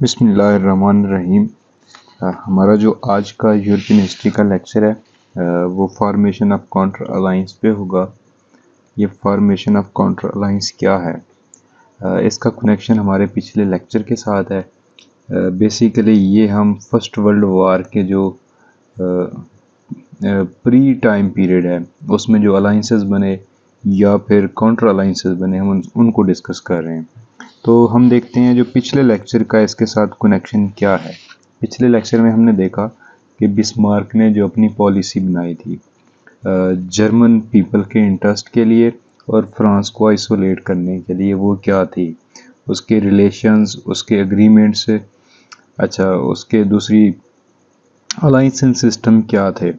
बिस्मिल्लाहिर्रहमानिर्रहीम। हमारा जो आज का यूरोपियन हिस्ट्री का लेक्चर है वो फॉर्मेशन ऑफ काउंटर अलाइंस पे होगा। ये फॉर्मेशन ऑफ काउंटर अलाइंस क्या है, इसका कनेक्शन हमारे पिछले लेक्चर के साथ है। बेसिकली ये हम फर्स्ट वर्ल्ड वार के जो प्री टाइम पीरियड है उसमें जो अलाइंसेस बने या फिर काउंटर अलाइंसेस बने हम उनको डिस्कस कर रहे हैं। तो हम देखते हैं जो पिछले लेक्चर का इसके साथ कनेक्शन क्या है। पिछले लेक्चर में हमने देखा कि बिस्मार्क ने जो अपनी पॉलिसी बनाई थी जर्मन पीपल के इंटरेस्ट के लिए और फ्रांस को आइसोलेट करने के लिए, वो क्या थी, उसके रिलेशंस, उसके एग्रीमेंट्स, उसके दूसरी अलाइंस सिस्टम क्या थे।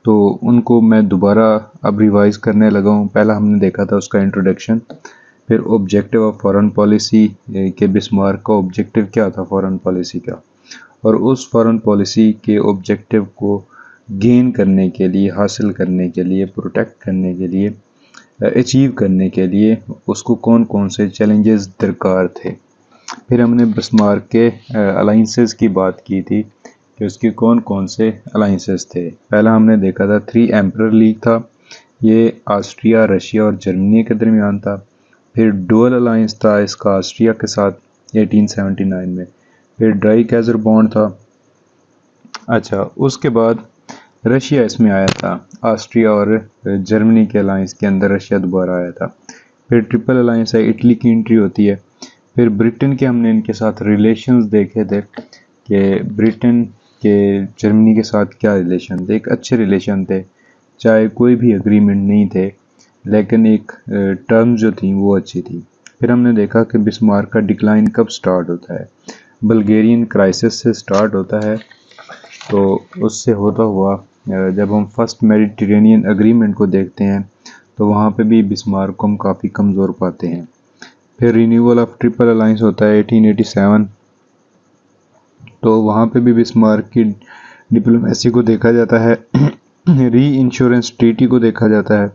तो उनको मैं दोबारा अब रिवाइज करने लगा हूँ। पहला हमने देखा था उसका इंट्रोडक्शन, फिर ऑब्जेक्टिव ऑफ फॉरेन पॉलिसी के बिस्मार्क का ऑब्जेक्टिव क्या था फॉरेन पॉलिसी का, और उस फॉरेन पॉलिसी के ऑब्जेक्टिव को गेन करने के लिए, हासिल करने के लिए, प्रोटेक्ट करने के लिए, अचीव करने के लिए उसको कौन कौन से चैलेंजेस दरकार थे। फिर हमने बिस्मार्क के अलाइंसेस की बात की थी कि उसके कौन कौन से अलाइंसेस थे। पहला हमने देखा था 3 एम्परर लीग था, ये ऑस्ट्रिया, रशिया और जर्मनी के दरमियान था। फिर डुअल अलाइंस था इसका ऑस्ट्रिया के साथ 1879 में। फिर ड्राई कैजर बॉन्ड था। उसके बाद रशिया इसमें आया था, ऑस्ट्रिया और जर्मनी के अलाइंस के अंदर रशिया दोबारा आया था। फिर ट्रिपल अलाइंस है, इटली की एंट्री होती है। फिर ब्रिटेन के हमने इनके साथ रिलेशंस देखे थे कि ब्रिटेन के जर्मनी के साथ क्या रिलेशन थे। एक अच्छे रिलेशन थे, चाहे कोई भी एग्रीमेंट नहीं थे लेकिन एक टर्म जो थी वो अच्छी थी। फिर हमने देखा कि बिस्मार्क का डिक्लाइन कब स्टार्ट होता है, बल्गेरियन क्राइसिस से स्टार्ट होता है। तो उससे होता हुआ जब हम फर्स्ट मेडिटेरेनियन एग्रीमेंट को देखते हैं तो वहाँ पे भी बिस्मार्क को हम काफ़ी कमज़ोर पाते हैं। फिर रिन्यूअल ऑफ ट्रिपल अलाइंस होता है 1887, तो वहाँ पे भी बिस्मार्क की डिप्लोमेसी को देखा जाता है। री इंश्योरेंस ट्रीटी को देखा जाता है।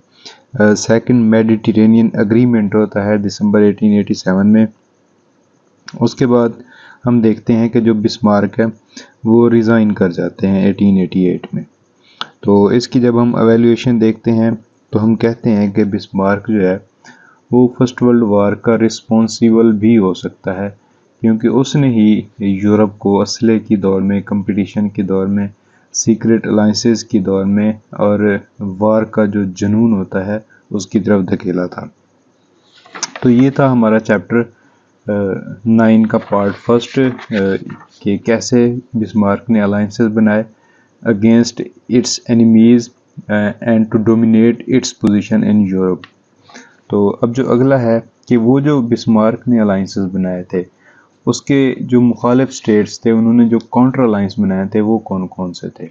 सेकंड मेडिटेरेनियन एग्रीमेंट होता है दिसंबर 1887 में। उसके बाद हम देखते हैं कि जो बिस्मार्क है वो रिज़ाइन कर जाते हैं 1888 में। तो इसकी जब हम एवेल्यूएशन देखते हैं तो हम कहते हैं कि बिस्मार्क जो है वो फर्स्ट वर्ल्ड वार का रिस्पॉन्सिबल भी हो सकता है, क्योंकि उसने ही यूरोप को असले की दौर में, कंपटीशन के दौर में, सीक्रेट अलाइंसेस की दौर में और वार का जो जुनून होता है उसकी तरफ धकेला था। तो ये था हमारा चैप्टर 9 का पार्ट फर्स्ट कि कैसे बिस्मार्क ने अलाइंसेस बनाए against its enemies and to dominate its position in Europe. तो अब जो अगला है कि वो जो बिस्मार्क ने अलाइंसेस बनाए थे उसके जो मुखालिफ स्टेट्स थे उन्होंने जो काउंटर अलाइंस बनाए थे वो कौन कौन से थे,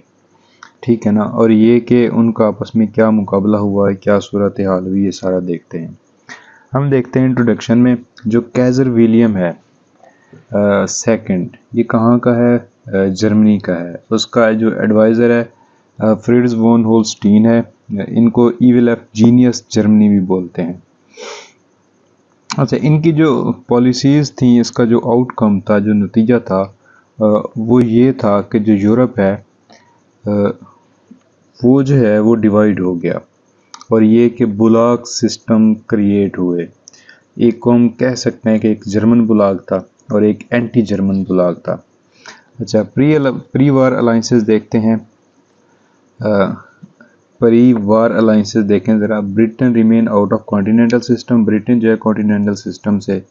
ठीक है ना। और ये कि उनका आपस में क्या मुकाबला हुआ है, क्या सूरत हाल हुई, ये सारा देखते हैं। हम देखते हैं इंट्रोडक्शन में जो कैजर विलियम है सेकंड, ये कहाँ का है, जर्मनी का है। उसका जो एडवाइज़र है फ्रिट्ज वॉन होल्स्टीन है। इनको ईविल ऑफ जीनियस जर्मनी भी बोलते हैं। इनकी जो पॉलिसीज़ थी, इसका जो आउटकम था, जो नतीजा था वो ये था कि जो यूरोप है वो जो है वो डिवाइड हो गया और ये कि बुलाक सिस्टम क्रिएट हुए। एक को हम कह सकते हैं कि एक जर्मन बुलाक था और एक एंटी जर्मन बुलाक था। प्री वार अलाइंसेस देखते हैं। प्री वार अलाइंसेस देखें ज़रा। Britain remain out of continental system, Britain जो है कॉन्टिनेंटल सिस्टम से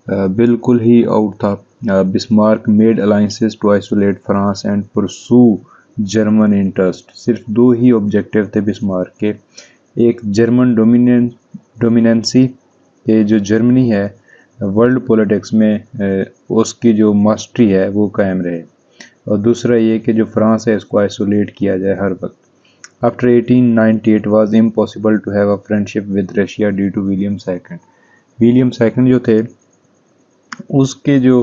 बिल्कुल ही आउट था। Bismarck made alliances to isolate France and pursue German interest. सिर्फ 2 ही ऑब्जेक्टिव थे बिस्मार्क के, एक जर्मन डोमिनेंसी के जो जर्मनी है वर्ल्ड पॉलिटिक्स में उसकी जो मास्टरी है वो कायम रहे, और दूसरा ये कि जो फ्रांस है इसको आइसोलेट किया जाए हर वक्त। After 1898 was impossible to have a friendship with Russia due to William second. William second जो थे उसके जो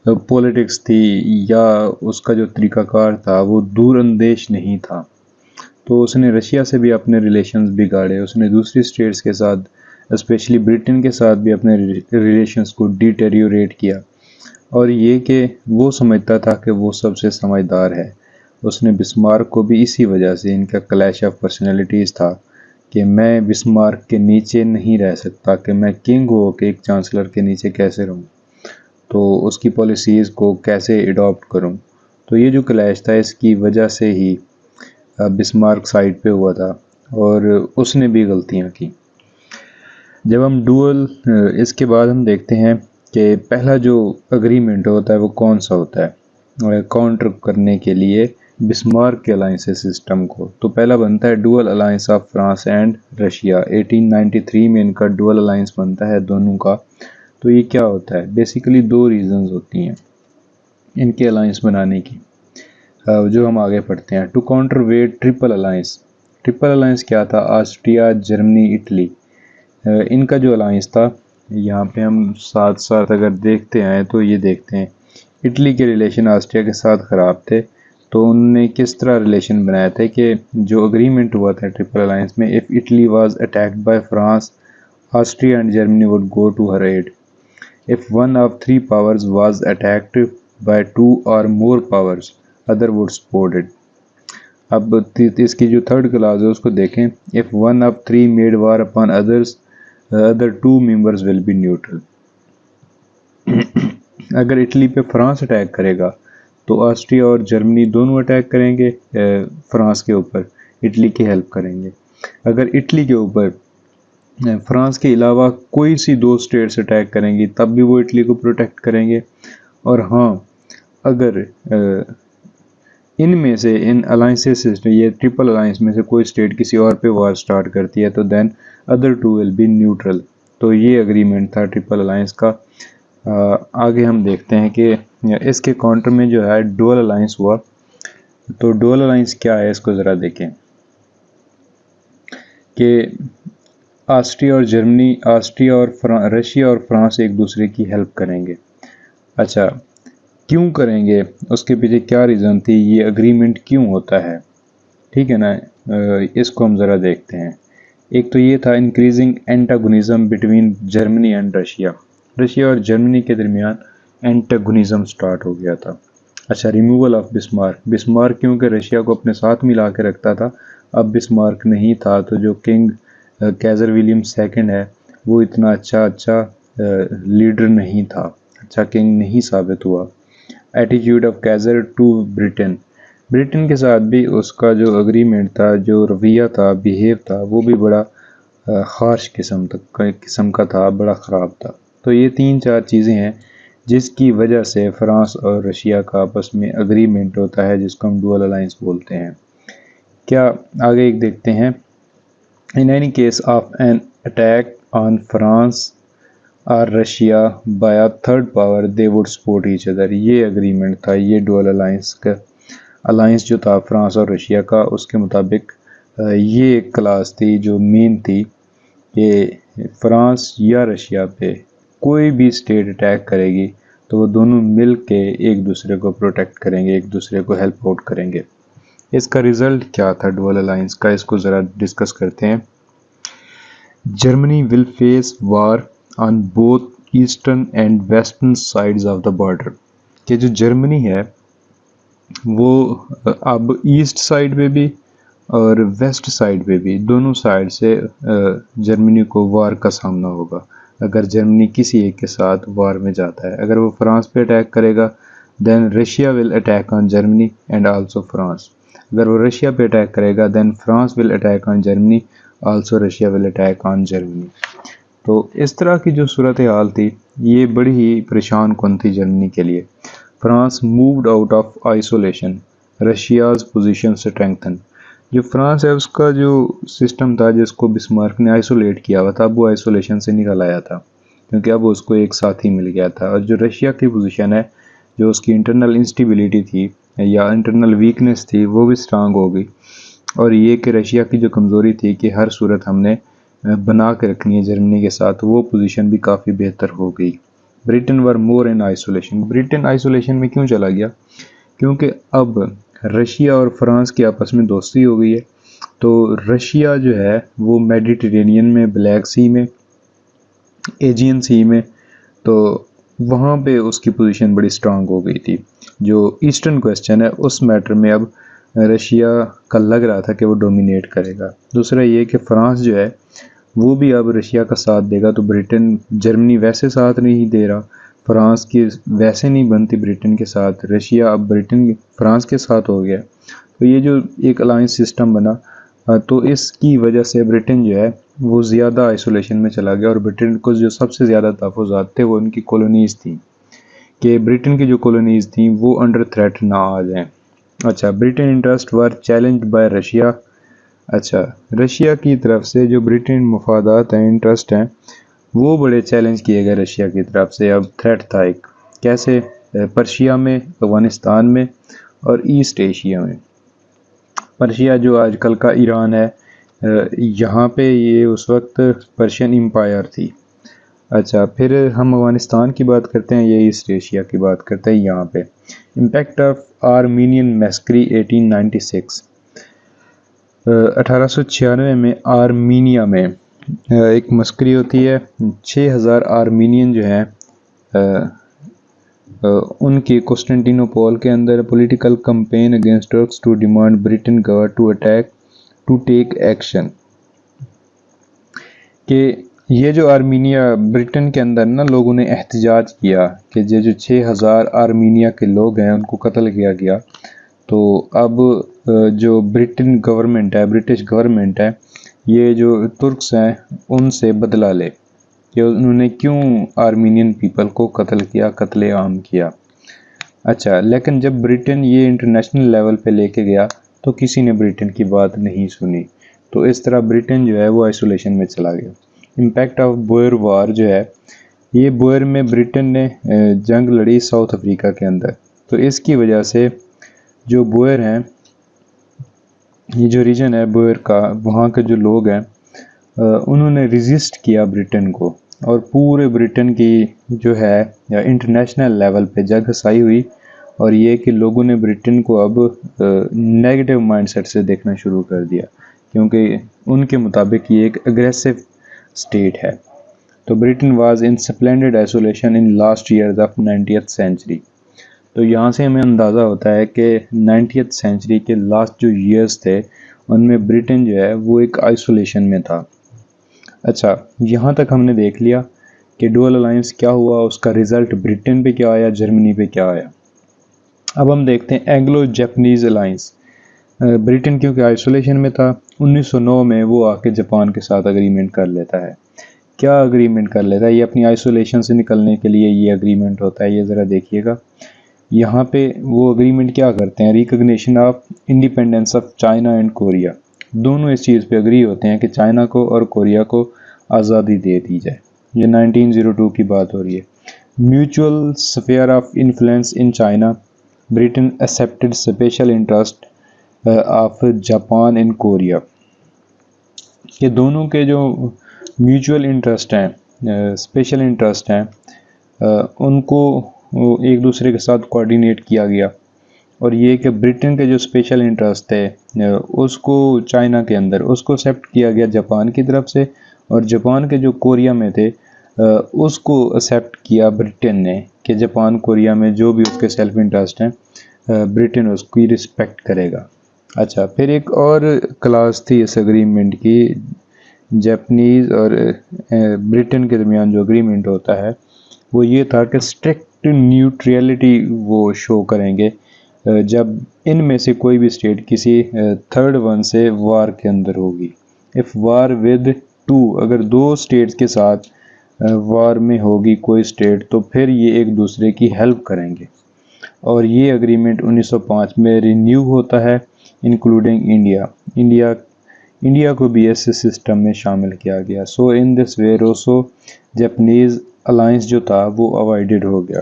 पॉलिटिक्स थी या उसका जो तरीक़ाकार था वो दूरअंदेश नहीं था, तो उसने रशिया से भी अपने रिलेशंस बिगाड़े। उसने दूसरी स्टेट्स के साथ, स्पेशली ब्रिटेन के साथ भी अपने रिलेशंस को डिटेरियोरेट किया। और ये कि वो समझता था कि वो सबसे समझदार है। उसने बिस्मार्क को भी इसी वजह से, इनका क्लैश ऑफ पर्सनैलिटीज़ था कि मैं बिस्मार्क के नीचे नहीं रह सकता, कि मैं किंग हो के एक चांसलर के नीचे कैसे रहूं, तो उसकी पॉलिसीज़ को कैसे अडॉप्ट करूं। तो ये जो क्लैश था इसकी वजह से ही बिस्मार्क साइड पे हुआ था और उसने भी गलतियां की। जब हम डुअल, इसके बाद हम देखते हैं कि पहला जो अग्रीमेंट होता है वो कौन सा होता है काउंटर करने के लिए बिस्मार्क के अलाइंसेस सिस्टम को। तो पहला बनता है dual alliance of France and Russia. 1893 में इनका डुअल अलायंस बनता है दोनों का। तो ये क्या होता है, बेसिकली दो रीजंस होती हैं इनके अलायंस बनाने की, जो हम आगे पढ़ते हैं। To counterweight triple alliance. Triple alliance क्या था, ऑस्ट्रिया, जर्मनी, इटली, इनका जो अलायंस था। यहाँ पे हम साथ साथ अगर देखते हैं तो ये देखते हैं इटली के रिलेशन ऑस्ट्रिया के साथ ख़राब थे, तो उन्होंने किस तरह रिलेशन बनाया था कि जो अग्रीमेंट हुआ था ट्रिपल अलायंस में, if Italy was attacked by France, Austria and Germany would go to her aid. If one of three powers was attacked by two or more powers, other would support it. अब इसकी जो third class है उसको देखें। If one of three made war upon others, other two members will be neutral. अगर Italy पे France attack करेगा तो ऑस्ट्रिया और जर्मनी दोनों अटैक करेंगे फ्रांस के ऊपर, इटली की हेल्प करेंगे। अगर इटली के ऊपर फ्रांस के अलावा कोई सी दो स्टेट्स अटैक करेंगी तब भी वो इटली को प्रोटेक्ट करेंगे। और हाँ, अगर इनमें से, इन अलाइंसेस से, ये ट्रिपल अलाइंस में से कोई स्टेट किसी और पे वार स्टार्ट करती है तो then other two will be neutral. तो ये अग्रीमेंट था ट्रिपल अलाइंस का। आगे हम देखते हैं कि इसके काउंटर में जो है डुअल अलाइंस हुआ। तो डुअल अलाइंस क्या है इसको ज़रा देखें कि ऑस्ट्रिया और जर्मनी, ऑस्ट्रिया और रशिया और फ्रांस एक दूसरे की हेल्प करेंगे। अच्छा, क्यों करेंगे, उसके पीछे क्या रीज़न थी, ये अग्रीमेंट क्यों होता है, ठीक है ना। इसको हम ज़रा देखते हैं। एक तो ये था increasing antagonism between Germany and Russia. Russia और जर्मनी के दरमियान एंटागोनिज्म स्टार्ट हो गया था। अच्छा, रिमूवल ऑफ बिस्मार्क। बिस्मार्क क्योंकि रशिया को अपने साथ मिला के रखता था, अब बिस्मार्क नहीं था तो जो किंग कैज़र विलियम सेकंड है वो इतना अच्छा लीडर नहीं था, अच्छा किंग नहीं साबित हुआ। Attitude of Kaiser to Britain. Britain के साथ भी उसका जो अग्रीमेंट था, जो रवैया था, बिहेव था, वो भी बड़ा हार्श किस्म का था, बड़ा ख़राब था। तो ये तीन चार चीज़ें हैं जिसकी वजह से फ्रांस और रशिया का आपस में अग्रीमेंट होता है, जिसको हम डुअल अलायंस बोलते हैं। क्या आगे एक देखते हैं। In any case of an attack on France और Russia by a third power they would support each other. ये अग्रीमेंट था, ये डुअल अलायंस का अलायंस जो था फ्रांस और रशिया का, उसके मुताबिक ये एक क्लास थी जो मेन थी कि फ्रांस या रशिया पे कोई भी स्टेट अटैक करेगी तो वो दोनों मिल के एक दूसरे को प्रोटेक्ट करेंगे, एक दूसरे को हेल्प आउट करेंगे। इसका रिजल्ट क्या था डुअल अलायंस का, इसको ज़रा डिस्कस करते हैं। Germany will face war on both eastern and western sides of the border. कि जो जर्मनी है वो अब ईस्ट साइड पे भी और वेस्ट साइड पे भी, दोनों साइड से जर्मनी को वार का सामना होगा अगर जर्मनी किसी एक के साथ वार में जाता है। अगर वो फ्रांस पे अटैक करेगा then Russia will attack on Germany and also France. अगर वो रशिया पे अटैक करेगा then France will attack on Germany, also Russia will attack on Germany. तो इस तरह की जो सूरत हाल थी ये बड़ी ही परेशान कौन थी जर्मनी के लिए। France moved out of isolation, Russia's position strengthen. जो फ्रांस है उसका जो सिस्टम था जिसको बिस्मार्क ने आइसोलेट किया हुआ था, अब वो आइसोलेशन से निकल आया था क्योंकि अब उसको एक साथी मिल गया था। और जो रशिया की पोजीशन है, जो उसकी इंटरनल इंस्टेबिलिटी थी या इंटरनल वीकनेस थी, वो भी स्ट्रांग हो गई। और ये कि रशिया की जो कमज़ोरी थी कि हर सूरत हमने बना के रखनी है जर्मनी के साथ, वो पोजीशन भी काफ़ी बेहतर हो गई। Britain were more in isolation. Britain isolation में क्यों चला गया, क्योंकि अब रशिया और फ्रांस की आपस में दोस्ती हो गई है। तो रशिया जो है वो मेडिटेरेनियन में, ब्लैक सी में, एजियन सी में, तो वहाँ पे उसकी पोजीशन बड़ी स्ट्रांग हो गई थी। जो ईस्टर्न क्वेश्चन है उस मैटर में अब रशिया का लग रहा था कि वो डोमिनेट करेगा। दूसरा ये कि फ्रांस जो है वो भी अब रशिया का साथ देगा, तो ब्रिटेन, जर्मनी वैसे साथ नहीं दे रहा, फ्रांस की वैसे नहीं बनती ब्रिटेन के साथ, रशिया अब ब्रिटेन फ्रांस के साथ हो गया। तो ये जो एक अलायंस सिस्टम बना, तो इसकी वजह से ब्रिटेन जो है वो ज़्यादा आइसोलेशन में चला गया, और ब्रिटेन को जो सबसे ज़्यादा तहफ़्फ़ुज़ात थे वो उनकी कॉलोनीज़ थी, कि ब्रिटेन की जो कॉलोनीज़ थी वो अंडर थ्रेट ना आ जाएं। अच्छा, ब्रिटेन इंटरेस्ट वर चैलेंज्ड बाय रशिया। अच्छा, रशिया की तरफ से जो ब्रिटेन मफादात हैं, इंटरेस्ट हैं, वो बड़े चैलेंज किए गए रशिया की तरफ से। अब थ्रेट था एक, कैसे? पर्शिया में, अफगानिस्तान में और ईस्ट एशिया में। पर्शिया जो आजकल का ईरान है, यहाँ पे ये उस वक्त पर्शियन एम्पायर थी। अच्छा, फिर हम अफगानिस्तान की बात करते हैं, ये ईस्ट एशिया की बात करते हैं। यहाँ पे इम्पैक्ट ऑफ आर्मीनियन मैस्क्री 1896। 1896 में आर्मीनिया में एक मस्करी होती है। 6000 आर्मीनियन जो हैं उनके कॉन्स्टेंटिनोपल के अंदर political campaign against Turks to demand Britain government to attack to take action. कि ये जो आर्मीनिया, ब्रिटेन के अंदर ना लोगों ने एहतजाज किया कि ये जो 6000 आर्मीनिया के लोग हैं उनको कत्ल किया गया, तो अब जो ब्रिटेन गवर्नमेंट है, ब्रिटिश गवर्नमेंट है, ये जो तुर्क्स हैं उनसे बदला ले कि उन्होंने क्यों आर्मीनियन पीपल को कत्ल किया, कत्ले आम किया। अच्छा, लेकिन जब ब्रिटेन ये इंटरनेशनल लेवल पे लेके गया तो किसी ने ब्रिटेन की बात नहीं सुनी, तो इस तरह ब्रिटेन जो है वो आइसोलेशन में चला गया। इम्पैक्ट ऑफ बोयर वार जो है, ये बोयर में ब्रिटेन ने जंग लड़ी साउथ अफ्रीका के अंदर, तो इसकी वजह से जो बोयर हैं, ये जो रीजन है बोयर का, वहाँ के जो लोग हैं उन्होंने रेजिस्ट किया ब्रिटेन को, और पूरे ब्रिटेन की जो है या इंटरनेशनल लेवल पे जंग हसाई हुई, और ये कि लोगों ने ब्रिटेन को अब नेगेटिव माइंडसेट से देखना शुरू कर दिया, क्योंकि उनके मुताबिक ये एक एग्रेसिव स्टेट है। तो Britain was in splendid isolation in last years of 90th century. तो यहाँ से हमें अंदाज़ा होता है कि 90th सेंचुरी के लास्ट जो ईयर्स थे उनमें ब्रिटेन जो है वो एक आइसोलेशन में था। अच्छा, यहाँ तक हमने देख लिया कि डुअल अलायंस क्या हुआ, उसका रिज़ल्ट ब्रिटेन पे क्या आया, जर्मनी पे क्या आया। अब हम देखते हैं एंग्लो जापानीज़ अलायंस। ब्रिटेन क्योंकि आइसोलेशन में था, 1909 में वो आके जापान के साथ अग्रीमेंट कर लेता है। क्या अग्रीमेंट कर लेता है? ये अपनी आइसोलेशन से निकलने के लिए ये अग्रीमेंट होता है। ये ज़रा देखिएगा, यहाँ पे वो अग्रीमेंट क्या करते हैं, recognition of independence of China and Korea. दोनों इस चीज़ पे अग्री होते हैं कि चाइना को और कोरिया को आज़ादी दे दी जाए। ये 1902 की बात हो रही है। Mutual sphere of influence in China, Britain accepted special interest of Japan in Korea. ये दोनों के जो म्यूचुअल इंटरेस्ट हैं, स्पेशल इंटरेस्ट हैं, उनको एक दूसरे के साथ कोऑर्डिनेट किया गया, और ये कि ब्रिटेन के जो स्पेशल इंटरेस्ट थे उसको चाइना के अंदर उसको एक्सेप्ट किया गया जापान की तरफ से, और जापान के जो कोरिया में थे उसको एक्सेप्ट किया ब्रिटेन ने कि जापान कोरिया में जो भी उसके सेल्फ इंटरेस्ट हैं ब्रिटेन उसकी रिस्पेक्ट करेगा। अच्छा, फिर एक और क्लास थी इस अग्रीमेंट की, जापानीज़ और ब्रिटेन के दरमियान जो अग्रीमेंट होता है वो ये था कि स्ट्रिक्ट न्यूट्रलिटी वो शो करेंगे जब इनमें से कोई भी स्टेट किसी थर्ड वन से वार के अंदर होगी। इफ़ वार विद टू, अगर दो स्टेट्स के साथ वार में होगी कोई स्टेट, तो फिर ये एक दूसरे की हेल्प करेंगे। और ये अग्रीमेंट 1905 में रिन्यू होता है, इंक्लूडिंग इंडिया को भी ऐसे सिस्टम में शामिल किया गया। So in this way Russo Japanese alliance जो था वो अवॉइडेड हो गया।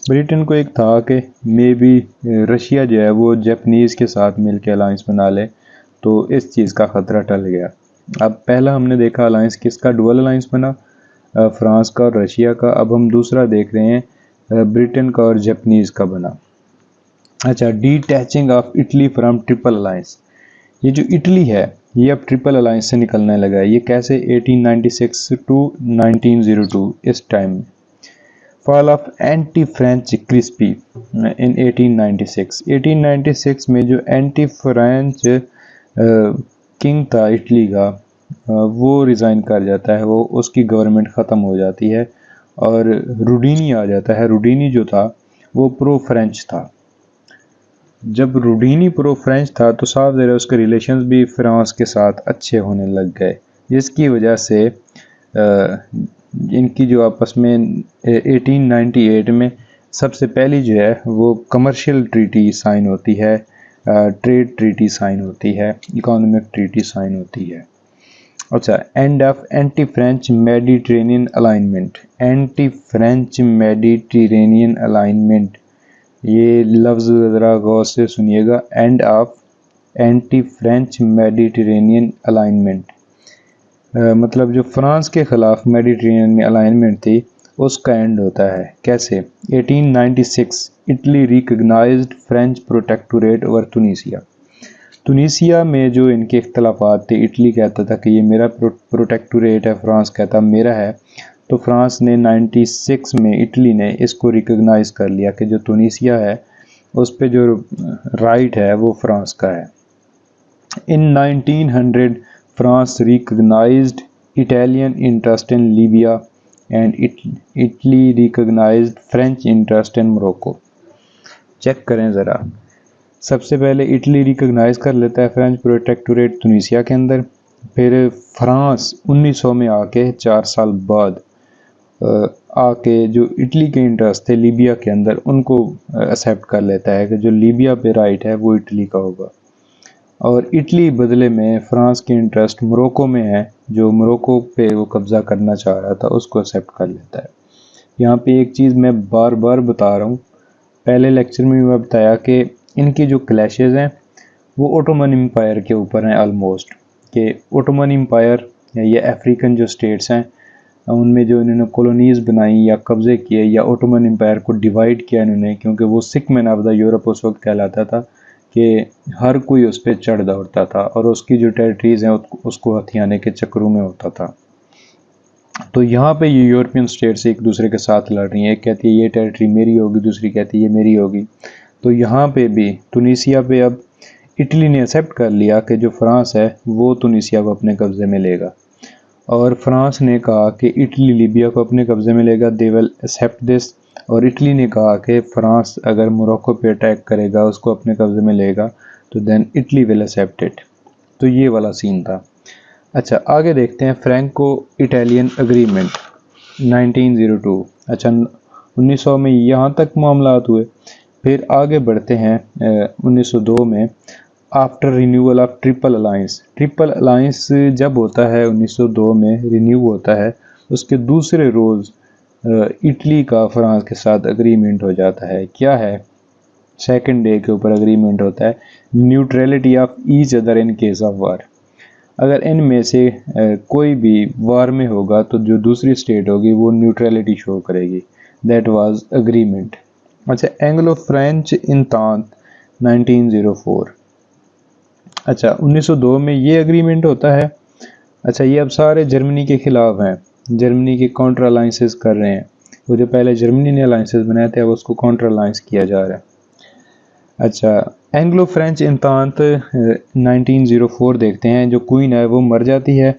ब्रिटेन को एक था कि मे बी रशिया जो है वो जापानीज़ के साथ मिलकर अलायंस बना ले, तो इस चीज़ का ख़तरा टल गया। अब पहला हमने देखा अलायंस किसका, डुअल अलायंस बना, फ्रांस का और रशिया का। अब हम दूसरा देख रहे हैं ब्रिटेन का और जापानीज़ का बना। अच्छा, detaching of Italy from triple alliance. ये जो इटली है ये अब ट्रिपल अलायंस से निकलने लगा है। ये कैसे? 1896 टू 1902 इस टाइम में। Fall of anti French crispy in 1896। 1896 में जो एंटी फ्रेंच किंग था इटली का, वो रिज़ाइन कर जाता है, वो उसकी गवर्नमेंट ख़त्म हो जाती है और रूडीनी आ जाता है। रूडीनी जो था वो प्रो फ्रेंच था। जब रूडीनी प्रो फ्रेंच था तो साफ ज़रा उसके रिलेशंस भी फ्रांस के साथ अच्छे होने लग गए, जिसकी वजह से इनकी जो आपस में 1898 में सबसे पहली जो है वो कमर्शियल ट्रीटी साइन होती है, ट्रेड ट्रीटी साइन होती है, इकोनॉमिक ट्रीटी साइन होती है। अच्छा, end of anti French Mediterranean alignment. Anti French Mediterranean alignment, ये लफ्ज़ ज़रा गौर से सुनिएगा। End of anti French Mediterranean alignment मतलब जो फ्रांस के ख़िलाफ़ मेडिटेरेनियन में अलाइनमेंट थी उसका एंड होता है। कैसे? 1896 Italy recognised French protectorate over Tunisia. Tunisia में जो इनके इख्तलाफात थे, इटली कहता था कि ये मेरा प्रोटेक्टोरेट है, फ्रांस कहता मेरा है, तो फ्रांस ने 96 में इटली ने इसको रिकग्नाइज़ कर लिया कि जो तुनीसिया है उस पे जो राइट है वो फ्रांस का है। In 1900 France recognized Italian interest in Libya and Italy recognised French interest in Morocco. Check करें ज़रा, सबसे पहले इटली रिकग्नाइज कर लेता है फ्रेंच प्रोटेक्टोरेट तुनीसिया के अंदर, फिर फ्रांस 1900 में आके 4 साल बाद आके जो इटली के इंटरेस्ट थे लीबिया के अंदर उनको एक्सेप्ट कर लेता है कि जो लीबिया पे राइट है वो इटली का होगा। और इटली बदले में फ्रांस के इंटरेस्ट मोरक्को में है, जो मोरक्को पे वो कब्ज़ा करना चाह रहा था उसको एक्सेप्ट कर लेता है। यहाँ पे एक चीज़ मैं बार बार बता रहा हूँ, पहले लेक्चर में मैं बताया कि इनकी जो क्लैशेज़ हैं वो ओटोमन एम्पायर के ऊपर हैं ऑलमोस्ट, कि ओटोमन एम्पायर या अफ्रीकन जो स्टेट्स हैं उनमें जो इन्होंने कॉलोनीज़ बनाई या कब्ज़े किए या ओटोमन एम्पायर को डिवाइड किया इन्होंने, क्योंकि वो सिक मैन ऑफ द यूरोप उस वक्त कहलाता था कि हर कोई उस पर चढ़ दौड़ता था और उसकी जो टेरिटरीज़ हैं उसको हथियाने के चक्करों में होता था। तो यहाँ पे ये यूरोपियन स्टेट्स एक दूसरे के साथ लड़ रही हैं, एक कहती है ये टेरिटरी मेरी होगी, दूसरी कहती है ये मेरी होगी। तो यहाँ पे भी तुनीसिया पे अब इटली ने एक्सेप्ट कर लिया कि जो फ्रांस है वो तुनीसिया को अपने कब्ज़े में लेगा, और फ्रांस ने कहा कि इटली लीबिया को अपने कब्ज़े में लेगा, दे विल एक्सेप्ट दिस। और इटली ने कहा कि फ्रांस अगर मोरक्को पे अटैक करेगा, उसको अपने कब्ज़े में लेगा, तो then Italy will accept it. तो ये वाला सीन था। अच्छा, आगे देखते हैं फ्रैंको इटालियन एग्रीमेंट 1902। अच्छा, 1900 में यहाँ तक मामलात हुए। फिर आगे बढ़ते हैं 1902 में, after renewal of triple alliance. Triple alliance जब होता है 1902 में रिन्यू होता है, उसके दूसरे रोज़ इटली का फ्रांस के साथ एग्रीमेंट हो जाता है। क्या है? सेकंड डे के ऊपर एग्रीमेंट होता है, neutrality of each other in case of war. अगर इनमें से कोई भी वार में होगा तो जो दूसरी स्टेट होगी वो न्यूट्रलिटी शो करेगी। That was agreement. अच्छा, एंग्लो फ्रेंच इंतांत 1904। अच्छा, 1902 में ये एग्रीमेंट होता है। अच्छा, ये अब सारे जर्मनी के ख़िलाफ़ हैं, जर्मनी के काउंटर अलाइंसेस कर रहे हैं। वो जो पहले जर्मनी ने अलाइंसेस बनाए थे अब उसको काउंटर अलाइंस किया जा रहा है। अच्छा, एंग्लो फ्रेंच इंतांत 1904 देखते हैं। जो क्वीन है वो मर जाती है।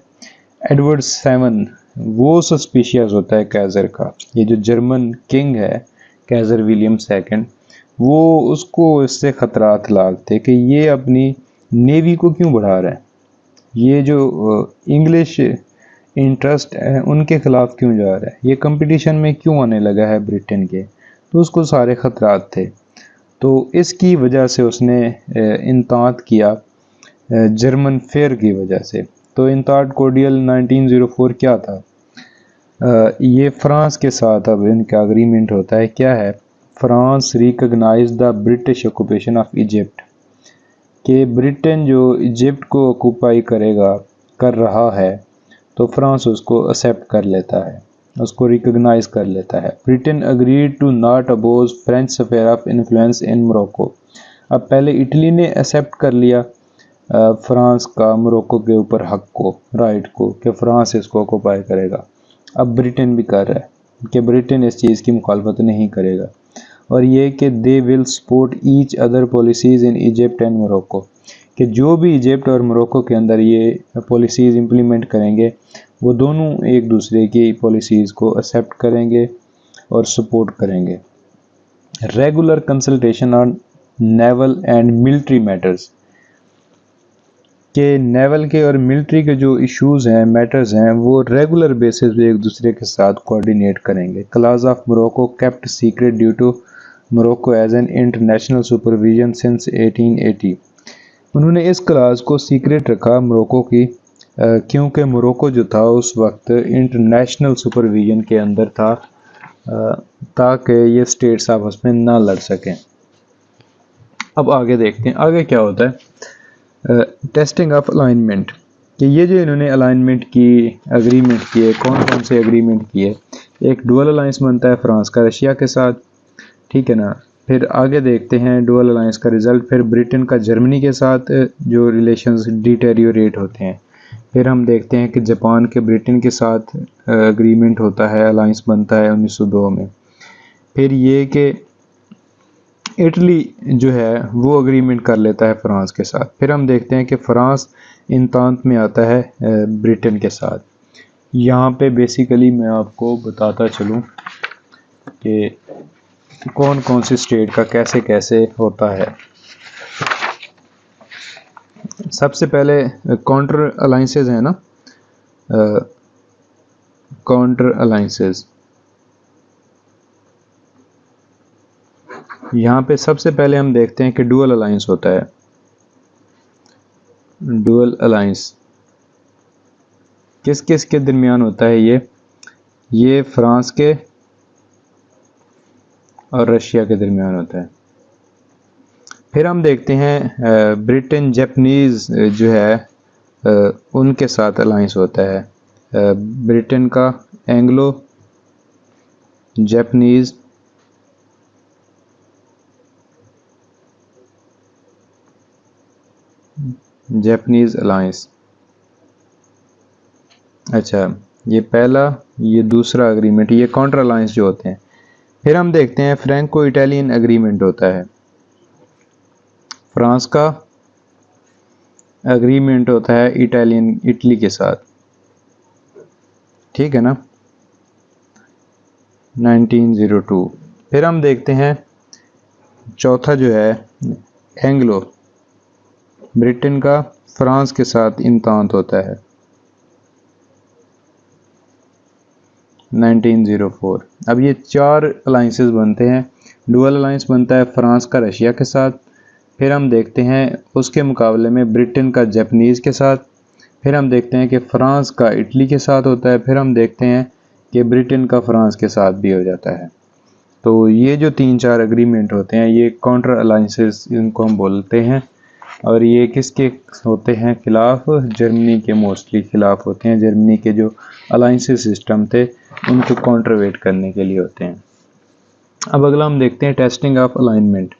एडवर्ड 7 वो सस्पिशियस होता है कैज़र का। ये जो जर्मन किंग है कैज़र विलियम सेकंड, वो उसको इससे ख़तरात लागते कि ये अपनी नेवी को क्यों बढ़ा रहा है, ये जो इंग्लिश इंटरेस्ट है उनके ख़िलाफ़ क्यों जा रहा है, ये कंपटीशन में क्यों आने लगा है ब्रिटेन के। तो उसको सारे ख़तरात थे, तो इसकी वजह से उसने इंतात किया जर्मन फेयर की वजह से। तो इंतात कोडियल 1904 क्या था? ये फ्रांस के साथ अब इनका एग्रीमेंट होता है। क्या है? France recognize the British occupation of Egypt, कि ब्रिटेन जो इजिप्ट को ऑक्यूपाई कर रहा है तो फ्रांस उसको एक्सेप्ट कर लेता है, उसको रिकग्नाइज कर लेता है। Britain agreed to not oppose French sphere of influence in Morocco. अब पहले इटली ने एक्सेप्ट कर लिया फ्रांस का मोरक्को के ऊपर हक को, राइट को, कि फ्रांस इसको ऑक्यूपाई करेगा। अब ब्रिटेन भी कर रहा है। कि ब्रिटेन इस चीज़ की मुखालफत नहीं करेगा। और ये कि they will support each other policies in Egypt and Morocco, कि जो भी इजिप्ट और मोरक्को के अंदर ये पॉलिसीज़ इम्प्लीमेंट करेंगे वो दोनों एक दूसरे की पॉलिसीज़ को एक्सेप्ट करेंगे और सपोर्ट करेंगे। Regular consultation on naval and military matters, के नेवल के और मिलिट्री के जो इश्यूज़ हैं, मैटर्स हैं, वो रेगुलर बेसिस पे एक दूसरे के साथ कोऑर्डिनेट करेंगे। Class of Morocco kept secret due to Morocco as an international supervision since 1880। उन्होंने इस क्लास को सीक्रेट रखा मोरक्को की क्योंकि मोरक्को जो था उस वक्त इंटरनेशनल सुपरविजन के अंदर था, ताकि ये स्टेट्स आपस में ना लड़ सकें। अब आगे देखते हैं आगे क्या होता है। टेस्टिंग ऑफ अलाइनमेंट, कि ये जो इन्होंने अलाइनमेंट की एग्रीमेंट किए, कौन कौन से एग्रीमेंट किए। एक डुअल अलायंस बनता है फ्रांस का रशिया के साथ, ठीक है ना। फिर आगे देखते हैं डुअल अलायंस का रिजल्ट, फिर ब्रिटेन का जर्मनी के साथ जो रिलेशंस डिटेरियोरेट होते हैं। फिर हम देखते हैं कि जापान के ब्रिटेन के साथ एग्रीमेंट होता है, अलायंस बनता है 1902 में। फिर ये कि इटली जो है वो एग्रीमेंट कर लेता है फ्रांस के साथ। फिर हम देखते हैं कि फ्रांस इंतांत में आता है ब्रिटेन के साथ। यहाँ पे बेसिकली मैं आपको बताता चलूँ कि कौन कौन सी स्टेट का कैसे कैसे होता है। सबसे पहले काउंटर अलाइंसेस हैं ना, काउंटर अलाइंसेस। यहाँ पे सबसे पहले हम देखते हैं कि डुअल अलायंस होता है। डुअल अलायंस किस किस के दरमियान होता है? ये फ्रांस के और रशिया के दरमियान होता है। फिर हम देखते हैं ब्रिटेन जापानीज जो है उनके साथ अलायंस होता है। ब्रिटेन का एंग्लो जापानीज अलायंस। अच्छा, ये पहला, ये दूसरा एग्रीमेंट, ये काउंटर अलायंस जो होते हैं। फिर हम देखते हैं फ्रैंको इटालियन एग्रीमेंट होता है। फ्रांस का एग्रीमेंट होता है इटली के साथ, ठीक है ना, 1902। फिर हम देखते हैं चौथा जो है एंग्लो, ब्रिटेन का फ्रांस के साथ इंतांत होता है 1904। अब ये चार अलाइंसेस बनते हैं। डुअल अलायंस बनता है फ्रांस का रशिया के साथ। फिर हम देखते हैं उसके मुकाबले में ब्रिटेन का जापानीज़ के साथ। फिर हम देखते हैं कि फ्रांस का इटली के साथ होता है। फिर हम देखते हैं कि ब्रिटेन का फ्रांस के साथ भी हो जाता है। तो ये जो 3-4 एग्रीमेंट होते हैं ये काउंटर अलाइंसेस इनको हम बोलते हैं। और ये किसके होते हैं खिलाफ? जर्मनी के मोस्टली खिलाफ होते हैं। जर्मनी के जो अलाइंसेस सिस्टम थे उनको काउंटरवेट करने के लिए होते हैं। अब अगला हम देखते हैं testing of alignment.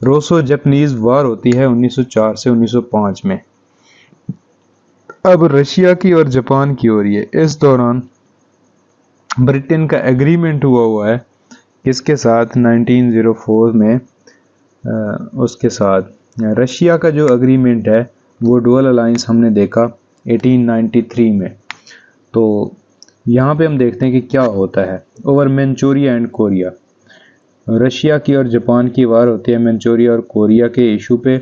Russo Japanese war होती है 1904 से 1905 में। अब रशिया की और जापान की हो रही है। इस दौरान ब्रिटेन का एग्रीमेंट हुआ है किसके साथ? 1904 में उसके साथ। रशिया का जो एग्रीमेंट है वो डुअल अलायंस हमने देखा 1893 में। तो यहाँ पे हम देखते हैं कि क्या होता है over Manchuria and Korea. Russia की और जापान की वार होती है मंचूरिया और कोरिया के इशू पे।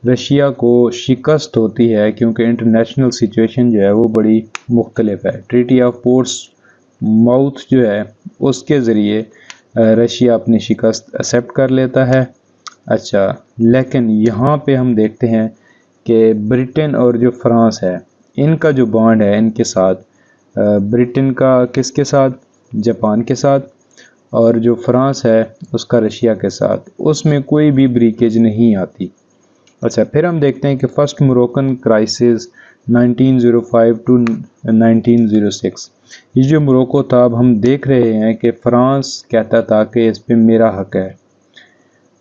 रशिया को शिकस्त होती है क्योंकि इंटरनेशनल सिचुएशन जो है वो बड़ी मुख्तलिफ है। ट्रीटी ऑफ पोर्ट्समाउथ जो है उसके ज़रिए रशिया अपनी शिकस्त एक्सेप्ट कर लेता है। अच्छा, लेकिन यहाँ पे हम देखते हैं कि ब्रिटेन और जो फ्रांस है इनका जो बॉन्ड है इनके साथ, ब्रिटेन का किसके साथ? जापान के साथ। और जो फ्रांस है उसका रशिया के साथ, उसमें कोई भी ब्रीकेज नहीं आती। अच्छा, फिर हम देखते हैं कि फर्स्ट मोरक्कन क्राइसिस 1905 टू 1906। ये जो मोरक्को था, अब हम देख रहे हैं कि फ्रांस कहता था कि इस पे मेरा हक है।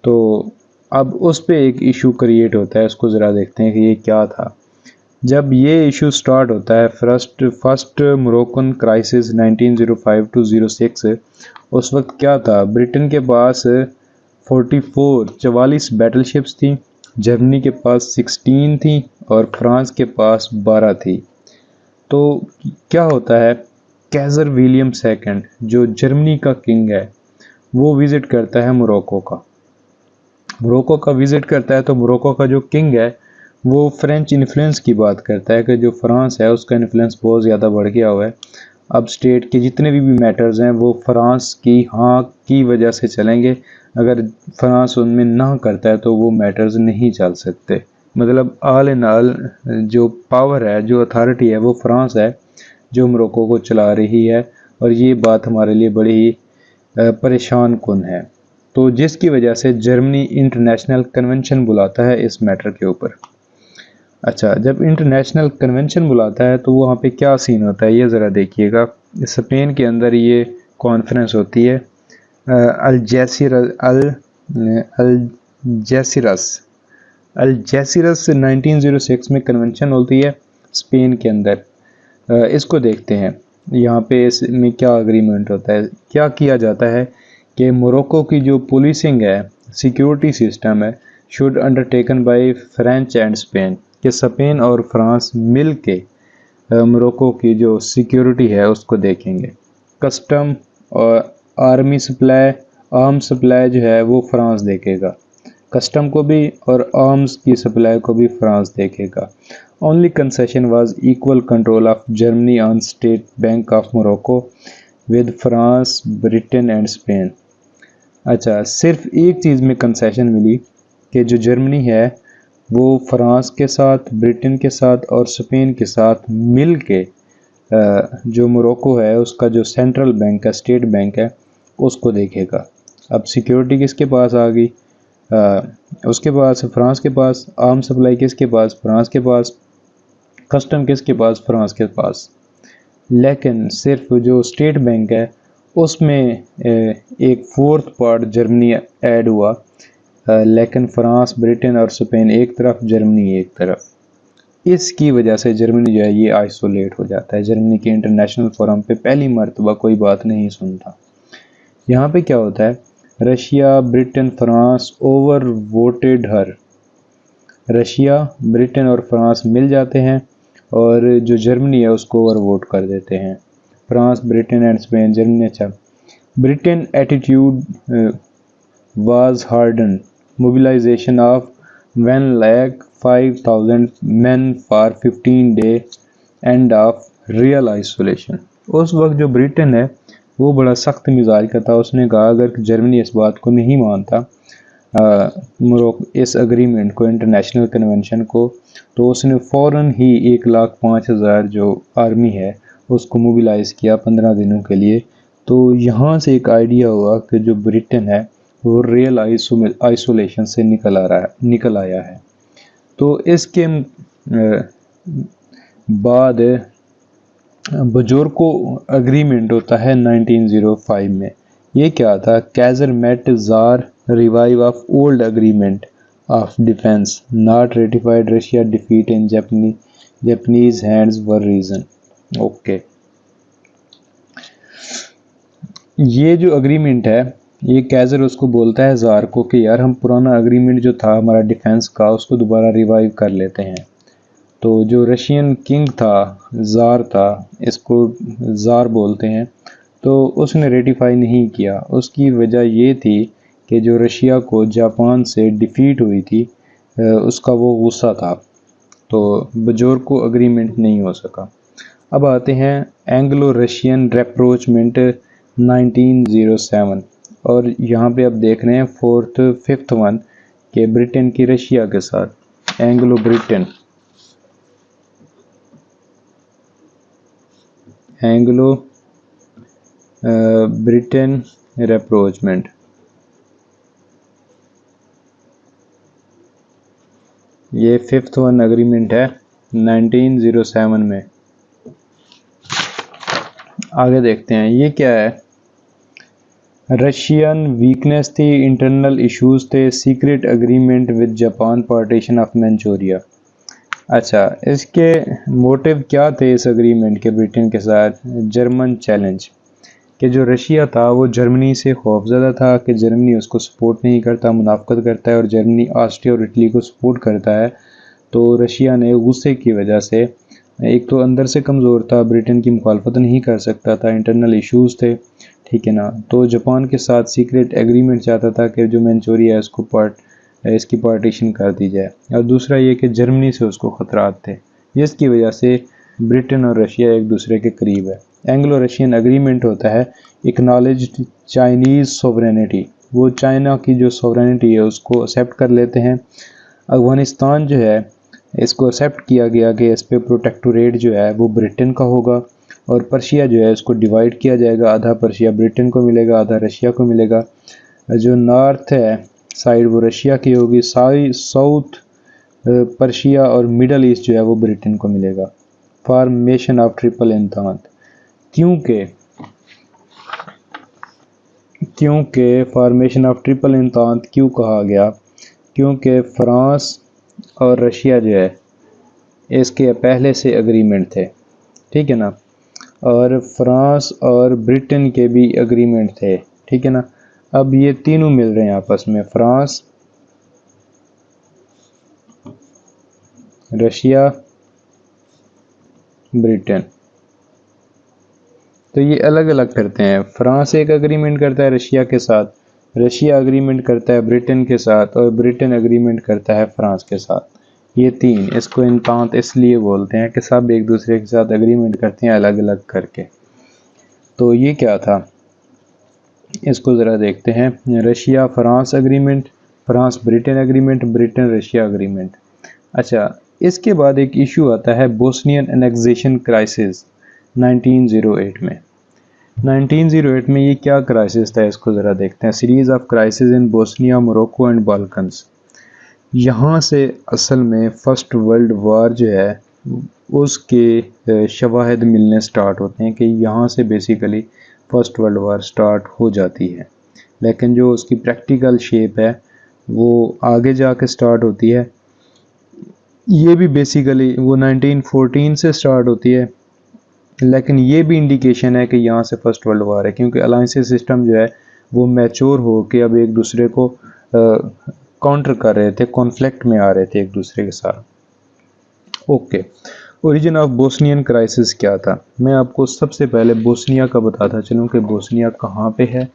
तो अब उस पे एक इशू क्रिएट होता है, उसको ज़रा देखते हैं कि ये क्या था। जब ये इशू स्टार्ट होता है फर्स्ट मोरक्कन क्राइसिस 1905 टू 06, उस वक्त क्या था, ब्रिटेन के पास 44 बैटलशिप्स थी, जर्मनी के पास 16 थी और फ्रांस के पास 12 थी। तो क्या होता है, कैज़र विलियम सेकंड जो जर्मनी का किंग है वो विज़िट करता है मोरक्को का विज़िट करता है। तो मोरक्को का जो किंग है वो फ्रेंच इन्फ्लुएंस की बात करता है कि जो फ्रांस है उसका इन्फ्लुएंस बहुत ज़्यादा बढ़ गया हुआ है। अब स्टेट के जितने भी मैटर्स हैं वो फ्रांस की हाँ की वजह से चलेंगे, अगर फ्रांस उनमें ना करता है तो वो मैटर्स नहीं चल सकते। मतलब ऑल इन ऑल जो पावर है, जो अथॉरिटी है वो फ्रांस है जो मोरक्को को चला रही है, और ये बात हमारे लिए बड़ी ही परेशान कुन है। तो जिसकी वजह से जर्मनी इंटरनेशनल कन्वेंशन बुलाता है इस मैटर के ऊपर। अच्छा, जब इंटरनेशनल कन्वेंशन बुलाता है तो वहाँ पे क्या सीन होता है ये ज़रा देखिएगा। स्पेन के अंदर ये कॉन्फ्रेंस होती है, अल्जेसिरस 1906 में कन्वेंशन होती है स्पेन के अंदर। इसको देखते हैं यहाँ पे इसमें क्या अग्रीमेंट होता है। क्या किया जाता है कि मोरक्को की जो पुलिसिंग है, सिक्योरिटी सिस्टम है, should undertaken by French and Spain, कि स्पेन और फ्रांस मिल के मोरक्को की जो सिक्योरिटी है उसको देखेंगे। कस्टम और आर्म सप्लाई जो है वो फ्रांस देखेगा, कस्टम को भी और आर्म्स की सप्लाई को भी फ्रांस देखेगा। Only concession was equal control of Germany on state bank of Morocco with France, Britain and Spain. अच्छा, सिर्फ एक चीज़ में कंसेशन मिली कि जो जर्मनी है वो फ्रांस के साथ, ब्रिटेन के साथ और स्पेन के साथ मिल के जो मोरक्को है उसका जो सेंट्रल बैंक है, स्टेट बैंक है, उसको देखेगा। अब सिक्योरिटी किसके पास आ गई, उसके पास, फ्रांस के पास। आर्म सप्लाई किसके पास, फ्रांस के पास। कस्टम किसके पास, फ्रांस के पास। लेकिन सिर्फ जो स्टेट बैंक है उसमें एक फोर्थ पार्ट जर्मनी ऐड हुआ, लेकिन फ्रांस, ब्रिटेन और स्पेन एक तरफ, जर्मनी एक तरफ। इसकी वजह से जर्मनी जो है ये आइसोलेट हो जाता है। जर्मनी के इंटरनेशनल फोरम पे पहली मर्तबा कोई बात नहीं सुनता। यहाँ पे क्या होता है, Russia, Britain, France over voted her. Russia, Britain और फ्रांस मिल जाते हैं और जो जर्मनी है उसको ओवर वोट कर देते हैं। France, Britain and Spain, Germany. अच्छा, Britain attitude was harden, mobilisation of 1,05,000 men for 15 day end of real isolation. उस वक्त जो ब्रिटेन है वो बड़ा सख्त मिजाज का था। उसने कहा अगर जर्मनी इस बात को नहीं मानता इस अग्रीमेंट को, इंटरनेशनल कन्वेंशन को, तो उसने फ़ौरन ही 1,05,000 जो आर्मी है उसको मोबिलाइज़ किया 15 दिनों के लिए। तो यहाँ से एक आइडिया हुआ कि जो ब्रिटेन है वो रियल आइसोलेशन से निकल आया है। तो इसके बाद बजोर्को अग्रीमेंट होता है 1905 में। ये क्या था, Kaiser met Tsar revive of old agreement of defence not ratified, Russia defeat in Japanese hands were reason. Okay, ये जो अग्रीमेंट है ये कैजर उसको बोलता है जार को कि यार हम पुराना अग्रीमेंट जो था हमारा डिफेंस का उसको दोबारा रिवाइव कर लेते हैं। तो जो रशियन किंग था, ज़ार था, इसको ज़ार बोलते हैं, तो उसने रेटिफाई नहीं किया। उसकी वजह ये थी कि जो रशिया को जापान से डिफीट हुई थी उसका वो गुस्सा था, तो बजोर्को अग्रीमेंट नहीं हो सका। अब आते हैं एंग्लो रशियन रेप्रोचमेंट 1907, और यहाँ पे अब देख रहे हैं फिफ्थ वन के ब्रिटेन की रशिया के साथ, एंग्लो ब्रिटेन रेप्रोचमेंट। ये फिफ्थ वन अग्रीमेंट है 1907 में। आगे देखते हैं ये क्या है। रशियन वीकनेस थी, इंटरनल इश्यूज थे, secret agreement with Japan, partition of Manchuria. अच्छा, इसके मोटिव क्या थे इस एग्रीमेंट के ब्रिटेन के साथ? जर्मन चैलेंज, कि जो रशिया था वो जर्मनी से खौफज़दा था कि जर्मनी उसको सपोर्ट नहीं करता, मुनाफ़कत करता है, और जर्मनी ऑस्ट्रिया और इटली को सपोर्ट करता है। तो रशिया ने गुस्से की वजह से, एक तो अंदर से कमज़ोर था, ब्रिटेन की मुखालफत नहीं कर सकता था, इंटरनल इश्यूज़ थे, ठीक है ना। तो जापान के साथ सीक्रेट एग्रीमेंट चाहता था कि जो मंचूरिया है इसकी पार्टीशन कर दी जाए। और दूसरा ये कि जर्मनी से उसको ख़तरात थे, जिसकी वजह से ब्रिटेन और रशिया एक दूसरे के करीब है। एंग्लो रशियन एग्रीमेंट होता है एक्नॉलेज्ड चाइनीज़ सोवरेनिटी, वो चाइना की जो सोवरेनिटी है उसको एक्सेप्ट कर लेते हैं। अफ़गानिस्तान जो है इसको एक्सेप्ट किया गया कि इस पे प्रोटेक्टोरेट जो है वो ब्रिटेन का होगा, और पर्शिया जो है इसको डिवाइड किया जाएगा, आधा पर्शिया ब्रिटेन को मिलेगा, आधा रशिया को मिलेगा। जो नॉर्थ है साइड वो रशिया की होगी, साउथ पर्शिया और मिडल ईस्ट जो है वो ब्रिटेन को मिलेगा। फॉर्मेशन ऑफ ट्रिपल एंटांत, क्योंकि क्योंकि फॉर्मेशन ऑफ ट्रिपल एंटांत क्यों कहा गया? क्योंकि फ्रांस और रशिया जो है इसके पहले से एग्रीमेंट थे, ठीक है ना, और फ्रांस और ब्रिटेन के भी एग्रीमेंट थे, ठीक है ना। अब ये तीनों मिल रहे हैं आपस में, फ्रांस, रशिया, ब्रिटेन। तो ये अलग अलग करते हैं, फ्रांस एक एग्रीमेंट करता है रशिया के साथ, रशिया एग्रीमेंट करता है ब्रिटेन के साथ, और ब्रिटेन एग्रीमेंट करता है फ्रांस के साथ। ये तीन, इसको इंतांत इसलिए बोलते हैं कि सब एक दूसरे के साथ एग्रीमेंट करते हैं अलग अलग करके। तो ये क्या था, इसको ज़रा देखते हैं। Russia France agreement, France Britain agreement, Britain Russia agreement. अच्छा, इसके बाद एक इशू आता है बोस्नियन एनेक्सेशन क्राइसिस 1908 में। 1908 में ये क्या क्राइसिस था, इसको ज़रा देखते हैं। Series of crisis in Bosnia, Morocco and Balkans. यहाँ से असल में फ़र्स्ट वर्ल्ड वार जो है उसके शवाहिद मिलने स्टार्ट होते हैं, कि यहाँ से basically first world war start हो जाती है। लेकिन जो उसकी प्रैक्टिकल शेप है वो आगे जाके स्टार्ट होती है। ये भी बेसिकली वो 1914 से स्टार्ट होती है, लेकिन ये भी इंडिकेशन है कि यहाँ से फ़र्स्ट वर्ल्ड वार है, क्योंकि अलायंसेस सिस्टम जो है वो मैच्योर हो के अब एक दूसरे को काउंटर कर रहे थे, कॉन्फ्लिक्ट में आ रहे थे एक दूसरे के साथ। Okay, origin of Bosnian crisis क्या था? मैं आपको सबसे पहले बोस्निया का बताता चलूँ कि बोस्निया कहाँ पे है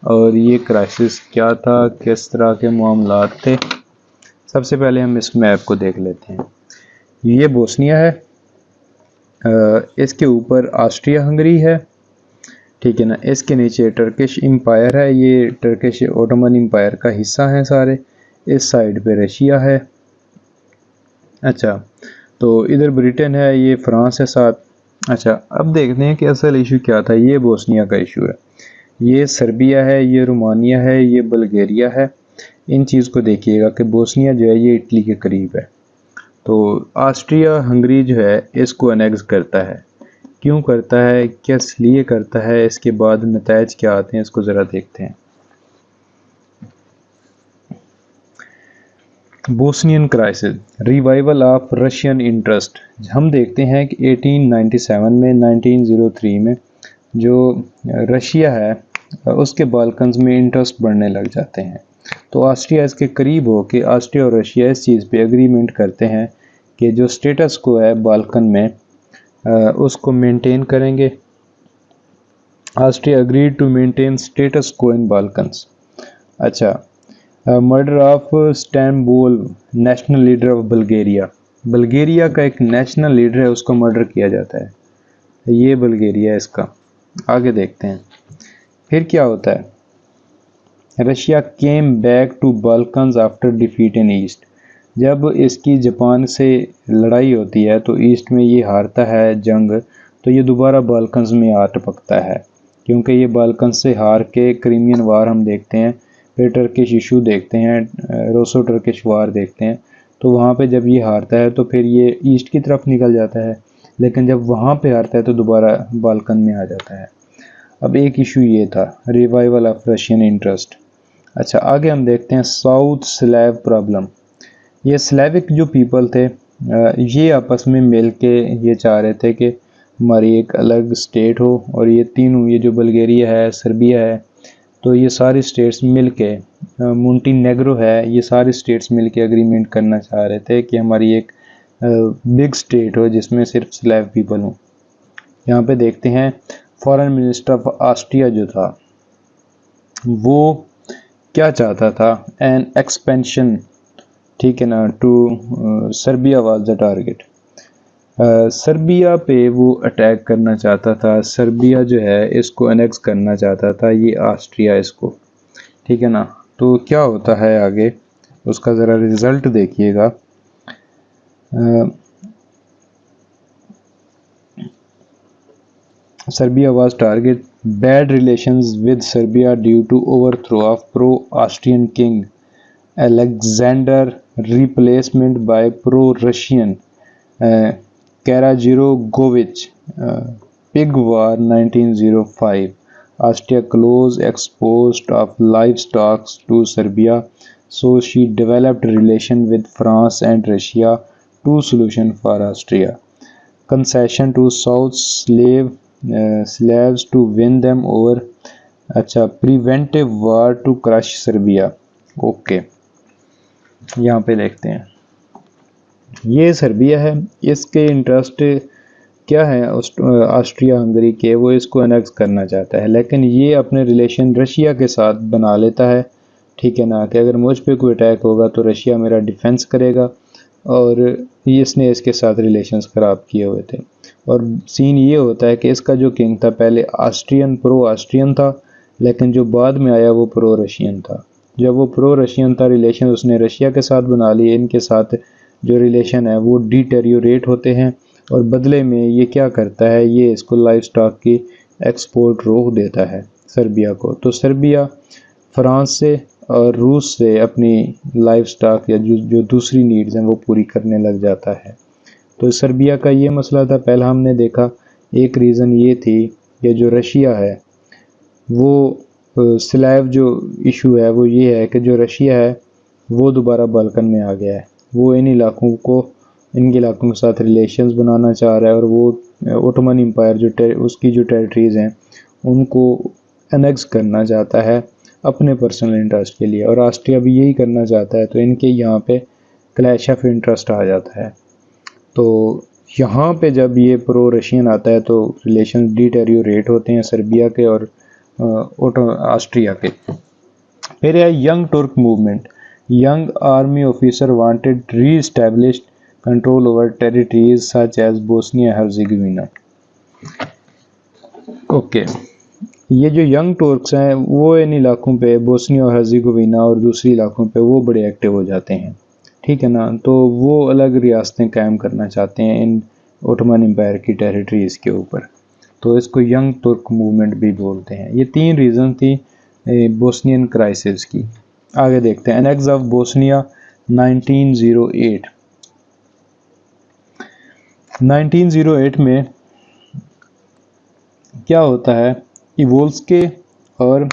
और ये क्राइसिस क्या था, किस तरह के मामलात थे। सबसे पहले हम इस मैप को देख लेते हैं। ये बोस्निया है, इसके ऊपर ऑस्ट्रिया हंगरी है, ठीक है ना। इसके नीचे टर्किश एम्पायर है, ये टर्किश ओटोमन एम्पायर का हिस्सा है सारे। इस साइड पे रशिया है। अच्छा, तो इधर ब्रिटेन है, ये फ्रांस है साथ। अच्छा, अब देखते हैं कि असल इशू क्या था। ये बोस्निया का इशू है, ये सर्बिया है, ये रोमानिया है, ये बल्गेरिया है। इन चीज़ को देखिएगा कि बोस्निया जो है ये इटली के करीब है। तो ऑस्ट्रिया हंगरी जो है इसको अनेक्स करता है। क्यों करता है, किस लिए करता है, इसके बाद नतायज क्या आते हैं, इसको ज़रा देखते हैं। Bosnian crisis, revival of Russian interest. हम देखते हैं कि 1897 में, 1903 में जो रशिया है उसके बाल्कन्स में इंटरेस्ट बढ़ने लग जाते हैं। तो ऑस्ट्रिया इसके करीब हो कि ऑस्ट्रिया और रशिया इस चीज़ पे एग्रीमेंट करते हैं कि जो स्टेटस को है बाल्कन में उसको मेंटेन करेंगे। Austria agreed to maintain status quo in Balkans. अच्छा, murder of Stambul, national leader of Bulgaria. Bulgaria का एक नेशनल लीडर है, उसको मर्डर किया जाता है। ये बल्गेरिया है इसका। आगे देखते हैं फिर क्या होता है। Russia came back to Balkans after defeat in East. जब इसकी जापान से लड़ाई होती है तो ईस्ट में ये हारता है जंग, तो ये दोबारा बाल्कन्स में आ टपकता है, क्योंकि ये बाल्कन्स से हार के क्रीमियन वार हम देखते हैं, फिर टर्किश इशू देखते हैं, रोसो टर्किश वार देखते हैं। तो वहाँ पे जब ये हारता है तो फिर ये ईस्ट की तरफ निकल जाता है, लेकिन जब वहाँ पे हारता है तो दोबारा बाल्कन में आ जाता है। अब एक इशू ये था, रिवाइवल ऑफ रशियन इंटरेस्ट। अच्छा, आगे हम देखते हैं साउथ स्लैव प्रॉब्लम। ये स्लैविक जो पीपल थे ये आपस में मिल के ये चाह रहे थे कि हमारी एक अलग स्टेट हो, और ये तीनों, ये जो बल्गेरिया है, सर्बिया है, तो ये सारी स्टेट्स मिल के, मोंटीनेग्रो है, ये सारी स्टेट्स मिल के अग्रीमेंट करना चाह रहे थे कि हमारी एक बिग स्टेट हो जिसमें सिर्फ स्लैव पीपल हों। यहाँ पे देखते हैं फॉरेन मिनिस्टर ऑफ ऑस्ट्रिया जो था वो क्या चाहता था, एन एक्सपेंशन, ठीक है ना, to Serbia was the target. Serbia पे वो अटैक करना चाहता था, सर्बिया जो है इसको एनेक्स करना चाहता था, ये ऑस्ट्रिया इसको, ठीक है ना। तो क्या होता है आगे उसका ज़रा रिज़ल्ट देखिएगा। Serbia was target bad relations with Serbia due to overthrow of pro-Austrian king Alexander, replacement by pro-Russian Karadziorgovich. Pig War 1905. Austria close exposed of livestock to Serbia, so she developed relation with France and Russia. Two solution for Austria: concession to South Slavs to win them over, अच्छा, preventive war to crush Serbia. Okay, यहाँ पे देखते हैं, ये Serbia है, इसके interest क्या है, ऑस्ट्रिया हंगरी के, वो इसको अनेक्स करना चाहता है, लेकिन ये अपने रिलेशन रशिया के साथ बना लेता है, ठीक है ना, कि अगर मुझ पे कोई अटैक होगा तो रशिया मेरा डिफेंस करेगा, और इसने इसके साथ रिलेशंस ख़राब किए हुए थे। और सीन ये होता है कि इसका जो किंग था पहले प्रो ऑस्ट्रियन था, लेकिन जो बाद में आया वो प्रो रशियन था। जब वो प्रो रशियन था, रिलेशन उसने रशिया के साथ बना लिए, इनके साथ जो रिलेशन है वो डिटेरियोरेट होते हैं, और बदले में ये क्या करता है, ये इसको लाइफ स्टॉक की एक्सपोर्ट रोक देता है सर्बिया को। तो सर्बिया फ्रांस से और रूस से अपनी लाइफ स्टॉक या जो दूसरी नीड्स हैं वो पूरी करने लग जाता है। तो सर्बिया का ये मसला था, पहला हमने देखा। एक रीज़न ये थी कि जो रशिया है वो स्लैव जो इशू है वो ये है कि जो रशिया है वो दोबारा बाल्कन में आ गया है, वो इन इलाकों के साथ रिलेशंस बनाना चाह रहा है, और वो ओटोमन एम्पायर उसकी जो टेरिटरीज़ हैं उनको एनेक्स करना चाहता है अपने पर्सनल इंटरेस्ट के लिए, और ऑस्ट्रिया भी यही करना चाहता है। तो इनके यहाँ पे क्लैश ऑफ इंटरेस्ट आ जाता है। तो यहाँ पे जब ये प्रो रशियन आता है तो रिलेशन डिटेरियोरेट होते हैं सर्बिया के और ऑस्ट्रिया के। फिर है young Turk movement. Young army officer wanted re established control over territories such as Bosnia Herzegovina. Okay, ये जो यंग तुर्क्स हैं वो इन इलाकों पे, बोस्निया और हर्जेगोविना और दूसरी इलाकों पे, वो बड़े एक्टिव हो जाते हैं, ठीक है ना। तो वो अलग रियासतें कायम करना चाहते हैं इन ओटोमन एम्पायर की टेरिटरीज़ के ऊपर, तो इसको यंग तुर्क मूवमेंट भी बोलते हैं। ये 3 रीज़न थी बोस्नियन क्राइसिस की। आगे देखते हैं, एनेक्स ऑफ बोस्निया 1908। 1908 में क्या होता है, इवोल्स्के और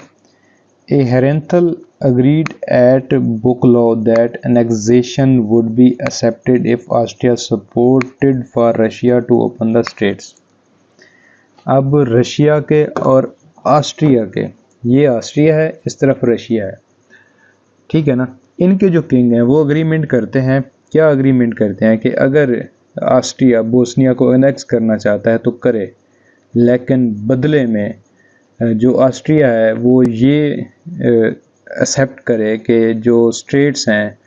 हेरेंथल agreed at Buchloe that annexation would be accepted if Austria supported for Russia to open the straits। अब रशिया के और ऑस्ट्रिया के, ये ऑस्ट्रिया है, इस तरफ रशिया है, ठीक है ना, इनके जो किंग हैं वो अग्रीमेंट करते हैं। क्या अग्रीमेंट करते हैं कि अगर ऑस्ट्रिया बोस्निया को एनेक्स करना चाहता है तो करे, लेकिन बदले में जो ऑस्ट्रिया है वो ये एक्सेप्ट करे कि जो स्ट्रेट्स हैं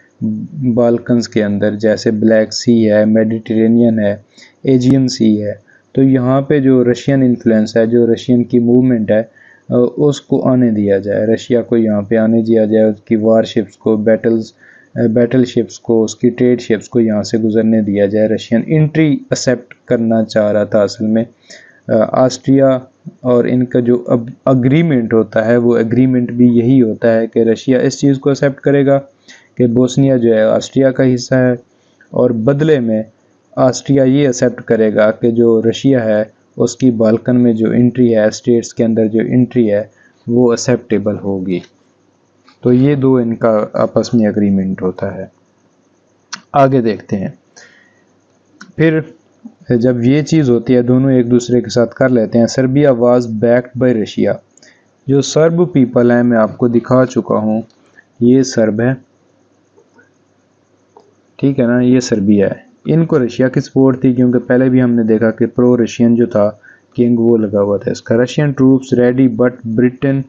बाल्कन्स के अंदर, जैसे ब्लैक सी है, मेडिटेरेनियन है, एजियन सी है, तो यहाँ पे जो रशियन इन्फ्लुएंस है, जो रशियन की मूवमेंट है, उसको आने दिया जाए, रशिया को यहाँ पे आने दिया जाए, उसकी वारशिप्स को, बैटल शिप्स को, उसकी ट्रेड शिप्स को यहाँ से गुजरने दिया जाए। रशियन एंट्री एक्सेप्ट करना चाह रहा था असल में ऑस्ट्रिया, और इनका जो अब अग्रीमेंट होता है वो एग्रीमेंट भी यही होता है कि रशिया इस चीज़ को एक्सेप्ट करेगा कि बोस्निया जो है ऑस्ट्रिया का हिस्सा है, और बदले में ऑस्ट्रिया ये एक्सेप्ट करेगा कि जो रशिया है उसकी बाल्कन में जो एंट्री है, स्टेट्स के अंदर जो एंट्री है, वो एक्सेप्टेबल होगी। तो ये दो इनका आपस में एग्रीमेंट होता है। आगे देखते हैं, फिर जब ये चीज़ होती है, दोनों एक दूसरे के साथ कर लेते हैं। Serbia was backed by Russia. जो सर्ब पीपल है, मैं आपको दिखा चुका हूँ, ये सर्ब है, ठीक है ना, ये सर्बिया है। इनको रशिया की सपोर्ट थी, क्योंकि पहले भी हमने देखा कि प्रो रशियन जो था किंग, वो लगा हुआ था इसका। Russian troops ready but Britain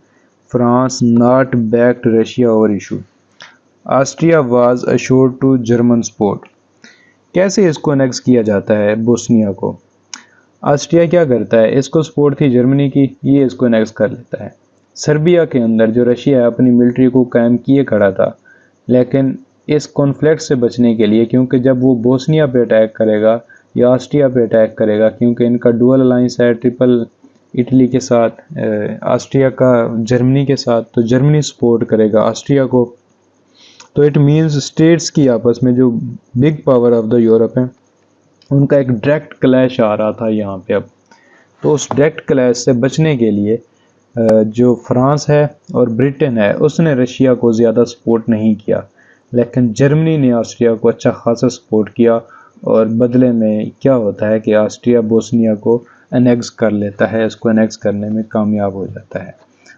France not backed Russia over issue. Austria was assured to German support. कैसे इसको अनेक्स किया जाता है बोस्निया को? ऑस्ट्रिया क्या करता है, इसको सपोर्ट थी जर्मनी की, ये इसको अनेक्स कर लेता है। सर्बिया के अंदर जो रशिया अपनी मिलिट्री को कायम किए खड़ा था, लेकिन इस कॉन्फ्लिक्ट से बचने के लिए, क्योंकि जब वो बोस्निया पे अटैक करेगा या ऑस्ट्रिया पे अटैक करेगा, क्योंकि इनका डुअल अलाइंस है, ट्रिपल इटली के साथ, ऑस्ट्रिया का जर्मनी के साथ, तो जर्मनी सपोर्ट करेगा ऑस्ट्रिया को। तो इट मीन्स स्टेट्स की आपस में, जो big power of the Europe है, उनका एक डायरेक्ट क्लैश आ रहा था यहाँ पे अब। तो उस डायरेक्ट क्लैश से बचने के लिए जो फ्रांस है और ब्रिटेन है, उसने रशिया को ज़्यादा सपोर्ट नहीं किया, लेकिन जर्मनी ने ऑस्ट्रिया को अच्छा खासा सपोर्ट किया। और बदले में क्या होता है कि ऑस्ट्रिया बोस्निया को अनेक्स कर लेता है, इसको अनेक्स करने में कामयाब हो जाता है,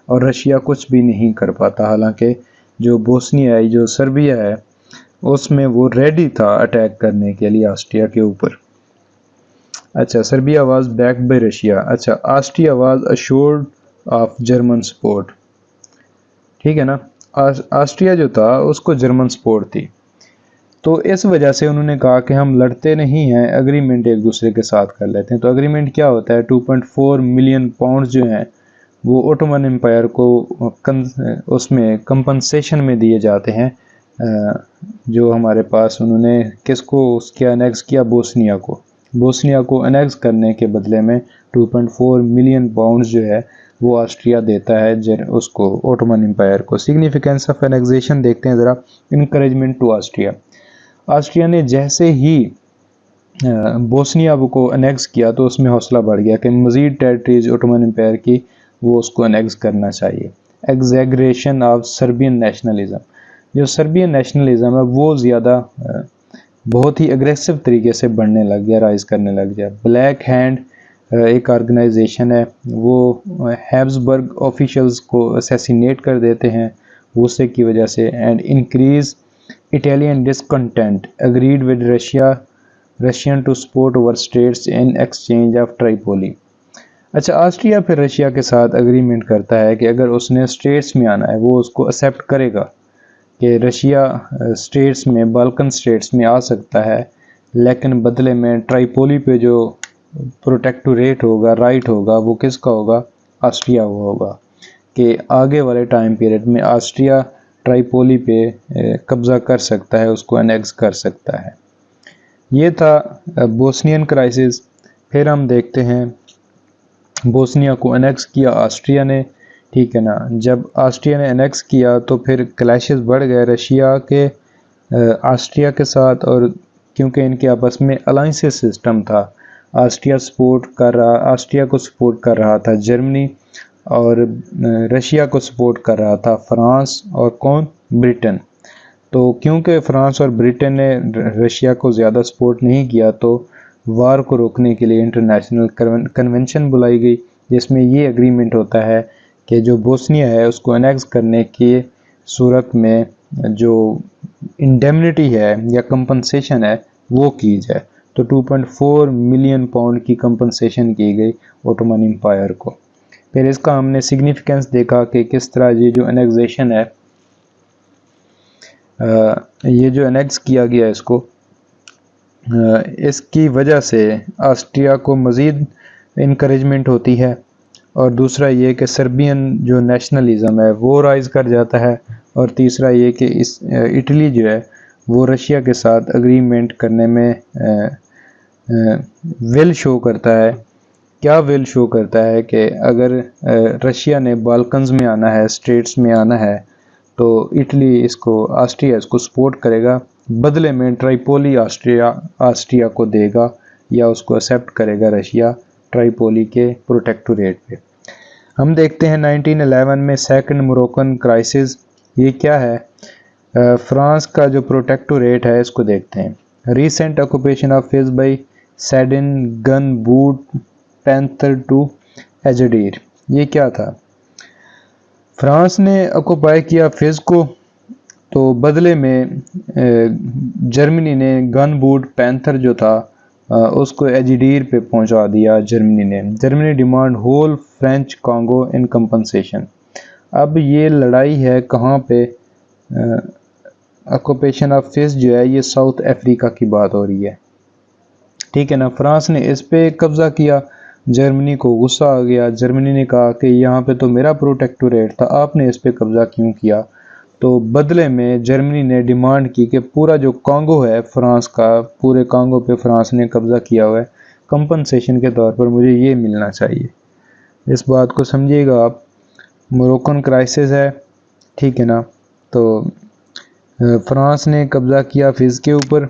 और रशिया कुछ भी नहीं कर पाता। हालांकि जो बोस्निया है, जो सर्बिया है, उसमें वो रेडी था अटैक करने के लिए ऑस्ट्रिया के ऊपर। अच्छा, Serbia was backed by Russia. अच्छा, Austria was assured of German support, ठीक है ना। ऑस्ट्रिया जो था उसको जर्मन सपोर्ट थी, तो इस वजह से उन्होंने कहा कि हम लड़ते नहीं हैं, एग्रीमेंट एक दूसरे के साथ कर लेते हैं। तो एग्रीमेंट क्या होता है, 2.4 मिलियन पाउंड जो हैं वो ओटोमन एम्पायर को उसमें कंपनसेशन में दिए जाते हैं। जो हमारे पास उन्होंने किसको उसके अनेक्स किया, बोस्निया को अनेक्स करने के बदले में 2.4 मिलियन पाउंड जो है वो ऑस्ट्रिया देता है उसको, ओटोमन एम्पायर को। सिग्निफिकेंस ऑफ एनेक्सेशन देखते हैं ज़रा। इनकरेजमेंट टू ऑस्ट्रिया ने जैसे ही बोस्निया को अनेक्स किया, तो उसमें हौसला बढ़ गया कि मज़ीद टेरिटरीज ओटोमन एम्पायर की वो उसको अनेक्स करना चाहिए। Exaggeration of Serbian nationalism. जो सर्बियन नेशनलिज्म है वो ज़्यादा बहुत ही अग्रेसिव तरीके से बढ़ने लग गया, राइज करने लग गया। ब्लैक हैंड एक ऑर्गेनाइजेशन है, वो हैब्सबर्ग ऑफिशियल्स को असैसिनेट कर देते हैं गुस्से की वजह से। And increase Italian discontent, agreed with Russian to support over states in exchange of Tripoli. अच्छा, ऑस्ट्रिया फिर रशिया के साथ एग्रीमेंट करता है कि अगर उसने स्टेट्स में आना है, वो उसको एक्सेप्ट करेगा कि रशिया स्टेट्स में, बाल्कन स्टेट्स में आ सकता है, लेकिन बदले में ट्राइपोली पे जो प्रोटेक्टोरेट होगा, राइट होगा, वो किसका होगा, ऑस्ट्रिया वो होगा। कि आगे वाले टाइम पीरियड में ऑस्ट्रिया ट्राइपोली पे कब्ज़ा कर सकता है, उसको अनेक्स कर सकता है। ये था बोस्नियन क्राइसिस। फिर हम देखते हैं बोस्निया को अनेक्स किया ऑस्ट्रिया ने, ठीक है ना। जब ऑस्ट्रिया ने अनेक्स किया तो फिर क्लैशेस बढ़ गए रशिया के ऑस्ट्रिया के साथ, और क्योंकि इनके आपस में अलाइंसेस सिस्टम था, ऑस्ट्रिया को सपोर्ट कर रहा था जर्मनी, और रशिया को सपोर्ट कर रहा था फ्रांस, और कौन, ब्रिटेन। तो क्योंकि फ्रांस और ब्रिटेन ने रशिया को ज़्यादा सपोर्ट नहीं किया, तो वार को रोकने के लिए इंटरनेशनल कन्वेंशन बुलाई गई, जिसमें ये एग्रीमेंट होता है कि जो बोस्निया है उसको अनेक्स करने की सूरत में जो इंडेमनिटी है या कंपनसेशन है वो की जाए। तो 2.4 मिलियन पाउंड की कंपनसेशन की गई ओटोमन एम्पायर को। फिर इसका हमने सिग्निफिकेंस देखा कि किस तरह ये जो एनेक्सेशन है, ये जो अनेक्स किया गया इसको, इसकी वजह से ऑस्ट्रिया को मज़ीद इनकरेजमेंट होती है, और दूसरा ये कि सर्बियन जो नेशनलिज़म है वो राइज़ कर जाता है, और तीसरा ये कि इस इटली जो है वो रशिया के साथ एग्रीमेंट करने में विल शो करता है। क्या विल शो करता है कि अगर रशिया ने बाल्कन्स में आना है, स्टेट्स में आना है, तो इटली ऑस्ट्रिया इसको सपोर्ट करेगा, बदले में ट्राइपोली ऑस्ट्रिया को देगा, या उसको एक्सेप्ट करेगा रशिया ट्राइपोली के प्रोटेक्टोरेट पे। हम देखते हैं 1911 में सेकंड मोरक्कन क्राइसिस। ये क्या है, फ्रांस का जो प्रोटेक्टोरेट है इसको देखते हैं। Recent occupation of Fez by Sedin, gunboat, Panther to Agadir. ये क्या था? फ्रांस ने ऑक्युपाई किया फिज को, तो बदले में जर्मनी ने गन बूट पैंथर जो था उसको एजिडीर पे पहुंचा दिया। Germany demand whole French Congo in compensation. अब ये लड़ाई है कहाँ पे? ऑक्युपेशन ऑफ फिज जो है ये साउथ अफ्रीका की बात हो रही है, ठीक है ना। फ्रांस ने इस पे कब्जा किया, जर्मनी को गुस्सा आ गया। जर्मनी ने कहा कि यहाँ पे तो मेरा प्रोटेक्टोरेट था, आपने इस पे कब्जा क्यों किया? तो बदले में जर्मनी ने डिमांड की कि पूरा जो कांगो है फ्रांस का, पूरे कांगो पे फ्रांस ने कब्जा किया हुआ है, कंपनसेशन के तौर पर मुझे ये मिलना चाहिए। इस बात को समझिएगा आप। मोरक्कन क्राइसिस है, ठीक है ना। तो फ्रांस ने कब्जा किया फिज के ऊपर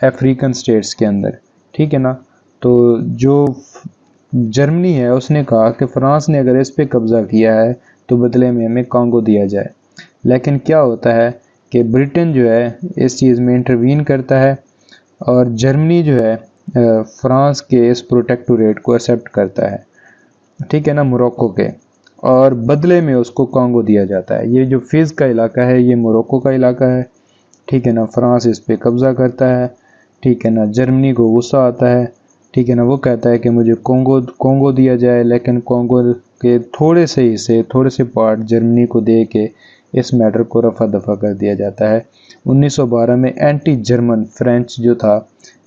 अफ्रीकन स्टेट्स के अंदर, ठीक है ना। तो जो जर्मनी है उसने कहा कि फ्रांस ने अगर इस पे कब्जा किया है तो बदले में हमें कांगो दिया जाए। लेकिन क्या होता है कि ब्रिटेन जो है इस चीज़ में इंटरवीन करता है और जर्मनी जो है फ्रांस के इस प्रोटेक्टोरेट को एक्सेप्ट करता है, ठीक है ना, मोरक्को के, और बदले में उसको कांगो दिया जाता है। ये जो फिज का इलाका है ये मोरक्को का इलाका है, ठीक है ना। फ्रांस इस पे कब्जा करता है, ठीक है ना। जर्मनी को गुस्सा आता है, ठीक है ना। वो कहता है कि मुझे कोंगो दिया जाए, लेकिन कोंगो के थोड़े से हिस्से, थोड़े से पार्ट जर्मनी को दे के इस मैटर को रफा दफा कर दिया जाता है। 1912 में एंटी जर्मन फ्रेंच जो था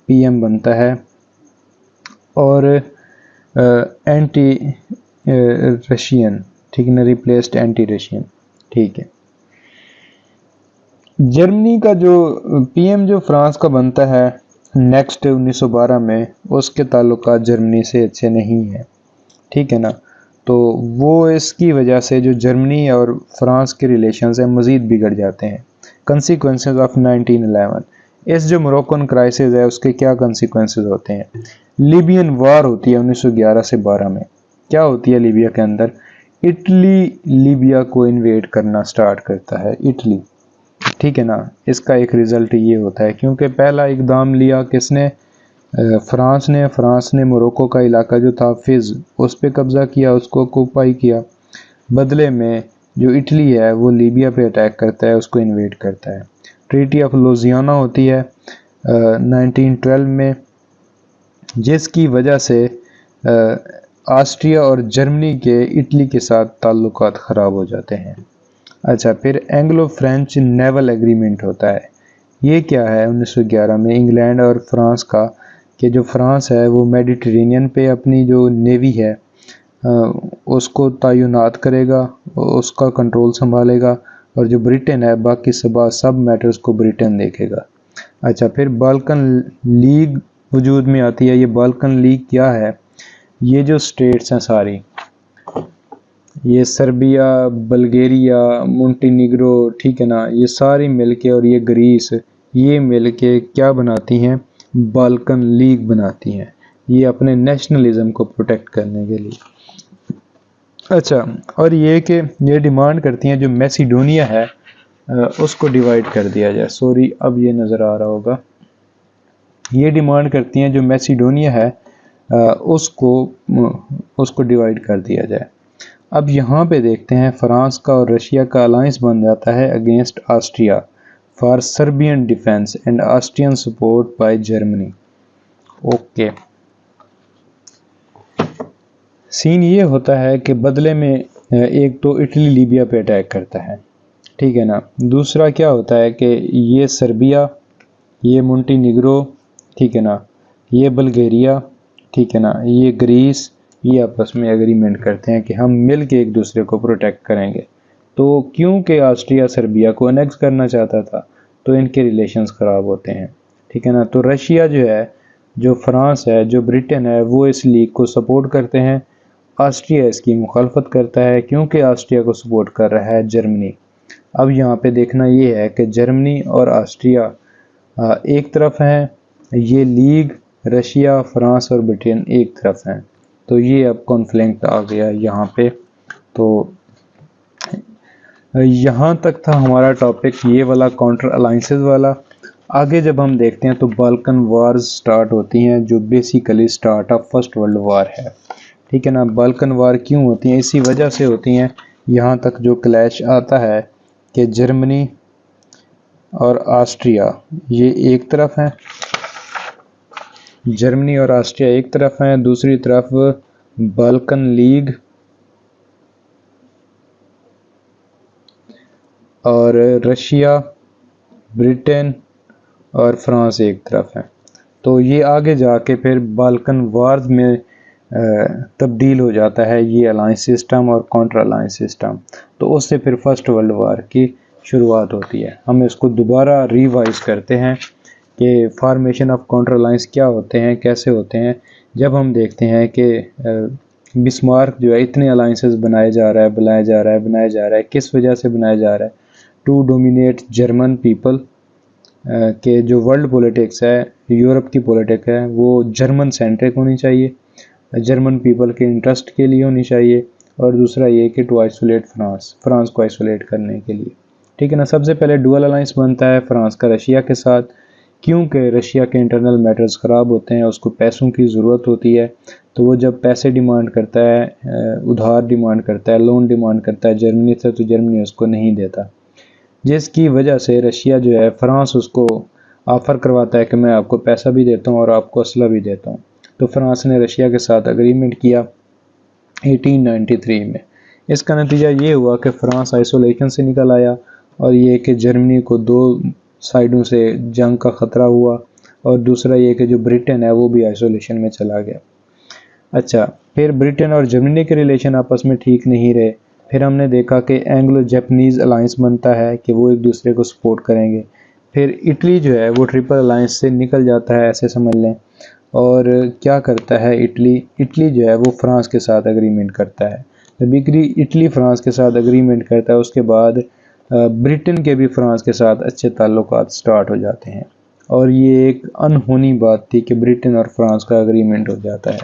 पीएम बनता है और एंटी रशियन, ठीक है ना, रिप्लेस्ड एंटी रशियन, ठीक है। जर्मनी का जो पीएम जो फ्रांस का बनता है नेक्स्ट 1912 में, उसके ताल्लुकात जर्मनी से अच्छे नहीं हैं, ठीक है ना। तो वो इसकी वजह से जो जर्मनी और फ्रांस के रिलेशंस हैं मज़ीद बिगड़ जाते हैं। कंसिक्वेंसेस ऑफ 1911, इस जो मोरक्कन क्राइसिस है उसके क्या कंसिक्वेंसेस होते हैं? लीबियन वार होती है 1911 से 12 में। क्या होती है लीबिया के अंदर? इटली लीबिया को इन्वेड करना स्टार्ट करता है, इटली, ठीक है ना। इसका एक रिजल्ट ये होता है, क्योंकि पहला इकदाम लिया किसने? फ्रांस ने मोरक्को का इलाका जो था फिज उस पे कब्जा किया, उसको ऑक्युपाई किया। बदले में जो इटली है वो लीबिया पे अटैक करता है, उसको इन्वेड करता है। ट्रीटी ऑफ लुजियाना होती है 1912 में, जिसकी वजह से ऑस्ट्रिया और जर्मनी के इटली के साथ ताल्लुकात ख़राब हो जाते हैं। अच्छा, फिर एंग्लो फ्रेंच नेवल एग्रीमेंट होता है। ये क्या है? 1911 में इंग्लैंड और फ्रांस का, कि जो फ्रांस है वो मेडिटेरेनियन पे अपनी जो नेवी है उसको तैनात करेगा, उसका कंट्रोल संभालेगा, और जो ब्रिटेन है बाकी सब मैटर्स को ब्रिटेन देखेगा। अच्छा, फिर बाल्कन लीग वजूद में आती है। ये बाल्कन लीग क्या है? ये जो स्टेट्स हैं सारी, ये सर्बिया, बल्गेरिया, मोंटेनिग्रो, ठीक है ना, ये सारी मिलके, और ये ग्रीस, ये मिलके क्या बनाती हैं? बाल्कन लीग बनाती हैं। ये अपने नेशनलिज्म को प्रोटेक्ट करने के लिए। अच्छा, और ये कि ये डिमांड करती हैं जो मैसिडोनिया है उसको डिवाइड कर दिया जाए। सॉरी, अब ये नज़र आ रहा होगा। ये डिमांड करती हैं जो मैसिडोनिया है उसको डिवाइड कर दिया जाए। अब यहाँ पे देखते हैं फ्रांस का और रशिया का अलायंस बन जाता है against Austria for Serbian defence and Austrian support by Germany. Okay, scene ये होता है कि बदले में एक तो इटली लीबिया पे अटैक करता है, ठीक है ना। दूसरा क्या होता है कि ये सर्बिया, ये मोंटेनिग्रो, ठीक है ना, ये बल्गेरिया, ठीक है ना, ये ग्रीस, ये आपस में एग्रीमेंट करते हैं कि हम मिल के एक दूसरे को प्रोटेक्ट करेंगे। तो क्योंकि ऑस्ट्रिया सर्बिया को अनेक्स करना चाहता था तो इनके रिलेशंस ख़राब होते हैं, ठीक है ना। तो रशिया जो है, जो फ्रांस है, जो ब्रिटेन है, वो इस लीग को सपोर्ट करते हैं। ऑस्ट्रिया इसकी मुखालफत करता है, क्योंकि ऑस्ट्रिया को सपोर्ट कर रहा है जर्मनी। अब यहाँ पे देखना ये है कि जर्मनी और ऑस्ट्रिया एक तरफ हैं, ये लीग रशिया, फ्रांस और ब्रिटेन एक तरफ हैं। तो ये अब कॉन्फ्लिक्ट आ गया यहाँ पे। तो यहाँ तक था हमारा टॉपिक ये वाला, काउंटर अलाइंसेस वाला। आगे जब हम देखते हैं तो बाल्कन वार्स स्टार्ट होती हैं, जो basically start of first world war है। ठीक है ना। बाल्कन वार क्यों होती हैं? इसी वजह से होती हैं। यहाँ तक जो क्लैश आता है कि जर्मनी और ऑस्ट्रिया ये एक तरफ है, जर्मनी और ऑस्ट्रिया एक तरफ है, दूसरी तरफ बाल्कन लीग और रशिया, ब्रिटेन और फ्रांस एक तरफ है। तो ये आगे जाके फिर बाल्कन वार्स में तब्दील हो जाता है ये अलायंस सिस्टम और काउंटर अलायंस सिस्टम। तो उससे फिर फर्स्ट वर्ल्ड वार की शुरुआत होती है। हम इसको दोबारा रिवाइज करते हैं कि फॉर्मेशन ऑफ काउंटर अलायंस क्या होते हैं, कैसे होते हैं। जब हम देखते हैं कि बिस्मार्क जो है इतने अलायंसेस बनाया जा रहा है, किस वजह से बनाया जा रहा है? टू डोमिनेट जर्मन पीपल, के जो वर्ल्ड पॉलिटिक्स है, यूरोप की पॉलिटिक्स है, वो जर्मन सेंट्रिक होनी चाहिए, जर्मन पीपल के इंटरेस्ट के लिए होनी चाहिए। और दूसरा ये कि टू आइसोलेट फ्रांस को आइसोलेट करने के लिए। ठीक है ना। सबसे पहले डुअल अलायंस बनता है फ्रांस का रशिया के साथ, क्योंकि रशिया के इंटरनल मैटर्स ख़राब होते हैं, उसको पैसों की ज़रूरत होती है। तो वो जब पैसे डिमांड करता है, उधार डिमांड करता है, लोन डिमांड करता है जर्मनी से, तो जर्मनी उसको नहीं देता, जिसकी वजह से रशिया जो है फ्रांस उसको ऑफ़र करवाता है कि मैं आपको पैसा भी देता हूँ और आपको असला भी देता हूँ। तो फ्रांस ने रशिया के साथ एग्रीमेंट किया 1893 में। इसका नतीजा ये हुआ कि फ्रांस आइसोलेशन से निकल आया, और ये कि जर्मनी को दो साइडों से जंग का ख़तरा हुआ, और दूसरा ये कि जो ब्रिटेन है वो भी आइसोलेशन में चला गया। अच्छा, फिर ब्रिटेन और जर्मनी के रिलेशन आपस में ठीक नहीं रहे। फिर हमने देखा कि एंग्लो जापानीज़ अलायंस बनता है कि वो एक दूसरे को सपोर्ट करेंगे। फिर इटली जो है वो ट्रिपल अलायंस से निकल जाता है, ऐसे समझ लें। और क्या करता है इटली जो है वो फ्रांस के साथ एग्रीमेंट करता है। जब इटली फ्रांस के साथ एग्रीमेंट करता है, उसके बाद ब्रिटेन के भी फ्रांस के साथ अच्छे ताल्लुकात स्टार्ट हो जाते हैं। और ये एक अनहोनी बात थी कि ब्रिटेन और फ्रांस का एग्रीमेंट हो जाता है।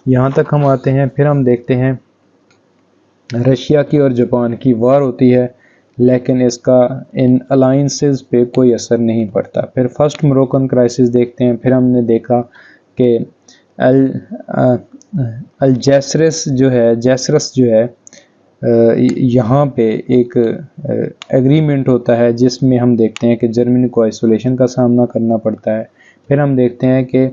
यहाँ तक हम आते हैं, फिर हम देखते हैं रशिया की और जापान की वार होती है, लेकिन इसका इन अलाइंसेस पे कोई असर नहीं पड़ता। फिर फर्स्ट मोरक्कन क्राइसिस देखते हैं। फिर हमने देखा कि अल्जेसरस जो है यहाँ पे एक एग्रीमेंट होता है, जिसमें हम देखते हैं कि जर्मनी को आइसोलेशन का सामना करना पड़ता है। फिर हम देखते हैं कि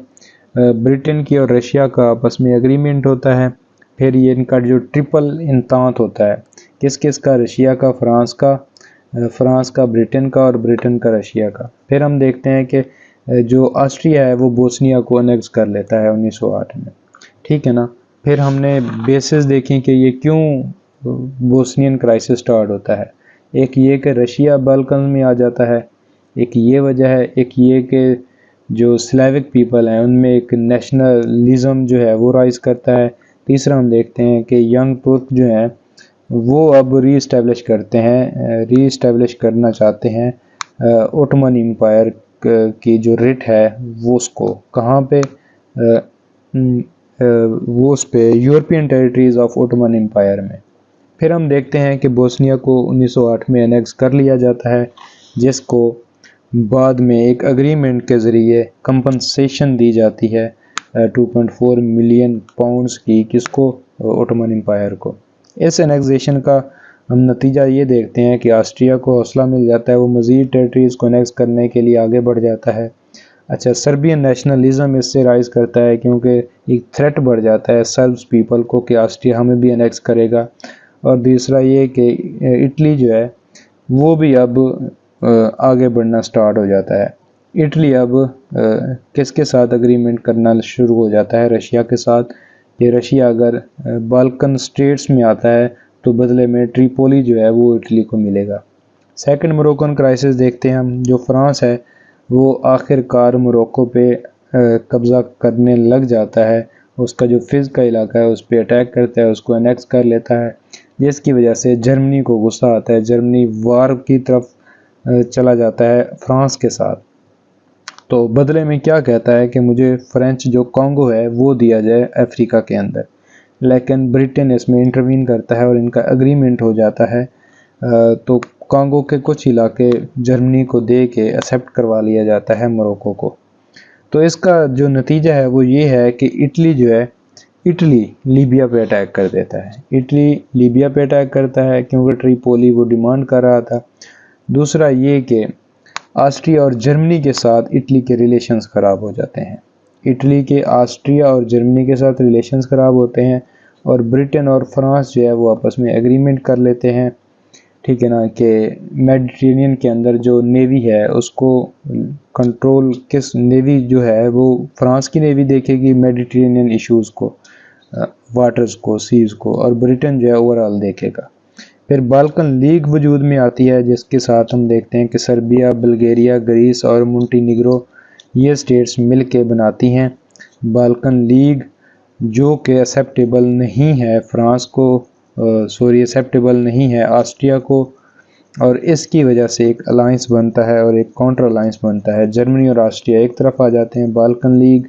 ब्रिटेन की और रशिया का आपस में एग्रीमेंट होता है। फिर ये इनका जो ट्रिपल इंतात होता है, किस किस का? रशिया का, फ्रांस का ब्रिटेन का, और ब्रिटेन का रशिया का। फिर हम देखते हैं कि जो ऑस्ट्रिया है वो बोस्निया को अनेक्स कर लेता है 1908 में। ठीक है ना। फिर हमने बेसिस देखी कि ये क्यों बोस्नियन क्राइसिस स्टार्ट होता है। एक ये कि रशिया बाल्कन में आ जाता है, एक ये वजह है, एक ये कि जो स्लेविक पीपल हैं उनमें एक नेशनलिज्म जो है वो राइज करता है। तीसरा हम देखते हैं कि यंग तुर्क जो हैं वो अब रीइस्टेब्लिश करना चाहते हैं ओटोमन एम्पायर की जो रिट है वो उसको कहाँ पे, वो उस पे European territories of Ottoman empire में। फिर हम देखते हैं कि बोस्निया को 1908 में अनेक्स कर लिया जाता है, जिसको बाद में एक एग्रीमेंट के ज़रिए कंपनसेशन दी जाती है 2.4 मिलियन पाउंड्स की, किसको? ओटोमन एम्पायर को। इस एनेक्सेशन का हम नतीजा ये देखते हैं कि ऑस्ट्रिया को हौसला मिल जाता है, वो मज़ीद टेरिटरीज़ को अनेक्स करने के लिए आगे बढ़ जाता है। अच्छा, सर्बियन नेशनलिज्म इससे राइज करता है, क्योंकि एक थ्रेट बढ़ जाता है सर्ब्स पीपल को कि ऑस्ट्रिया हमें भी अनेक्स करेगा। और दूसरा ये कि इटली जो है वो भी अब आगे बढ़ना स्टार्ट हो जाता है। इटली अब किसके साथ एग्रीमेंट करना शुरू हो जाता है? रशिया के साथ। ये रशिया अगर बाल्कन स्टेट्स में आता है तो बदले में ट्रिपोली जो है वो इटली को मिलेगा। सेकंड मोरक्कन क्राइसिस देखते हैं हम। जो फ्रांस है वो आखिरकार मोरक्को पे कब्ज़ा करने लग जाता है, उसका जो फिज का इलाका है उस पर अटैक करता है, उसको अनेक्स कर लेता है, जिसकी वजह से जर्मनी को गुस्सा आता है। जर्मनी वार की तरफ चला जाता है फ्रांस के साथ। तो बदले में क्या कहता है कि मुझे फ्रेंच जो कॉन्गो है वो दिया जाए अफ्रीका के अंदर, लेकिन ब्रिटेन इसमें इंटरवीन करता है और इनका एग्रीमेंट हो जाता है। तो कांगो के कुछ इलाके जर्मनी को दे के एक्सेप्ट करवा लिया जाता है मोरक्को को। तो इसका जो नतीजा है वो ये है कि इटली जो है, इटली लीबिया पे अटैक कर देता है। इटली लीबिया पे अटैक करता है क्योंकि ट्रिपोली वो डिमांड कर रहा था। दूसरा ये कि ऑस्ट्रिया और जर्मनी के साथ इटली के रिलेशंस ख़राब हो जाते हैं। इटली के ऑस्ट्रिया और जर्मनी के साथ रिलेशंस ख़राब होते हैं और ब्रिटेन और फ्रांस जो है वो आपस में एग्रीमेंट कर लेते हैं, ठीक है ना, कि मेडिटेरेनियन के अंदर जो नेवी है उसको कंट्रोल किस नेवी जो है वो फ्रांस की नेवी देखेगी मेडिटेरेनियन इश्यूज़ को, वाटर्स को, सीज़ को, और ब्रिटेन जो है ओवरऑल देखेगा। फिर बाल्कन लीग वजूद में आती है जिसके साथ हम देखते हैं कि सर्बिया, बुल्गारिया, ग्रीस और मोंटेनिग्रो ये स्टेट्स मिल के बनाती हैं बाल्कन लीग, जो कि एक्सेप्टेबल नहीं है फ्रांस को, एक्सेप्टेबल नहीं है ऑस्ट्रिया को, और इसकी वजह से एक अलायंस बनता है और एक काउंटर अलायंस बनता है। जर्मनी और ऑस्ट्रिया एक तरफ आ जाते हैं, बाल्कन लीग,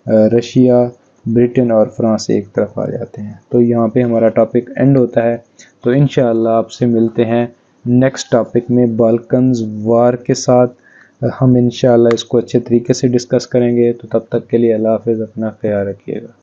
रशिया, ब्रिटेन और फ्रांस एक तरफ आ जाते हैं। तो यहाँ पे हमारा टॉपिक एंड होता है। तो इंशाअल्लाह आपसे मिलते हैं नेक्स्ट टॉपिक में बाल्कन्स वार के साथ। हम इंशाअल्लाह इसको अच्छे तरीके से डिस्कस करेंगे। तो तब तक के लिए अल्लाह हाफ़िज़, अपना ख्याल रखिएगा।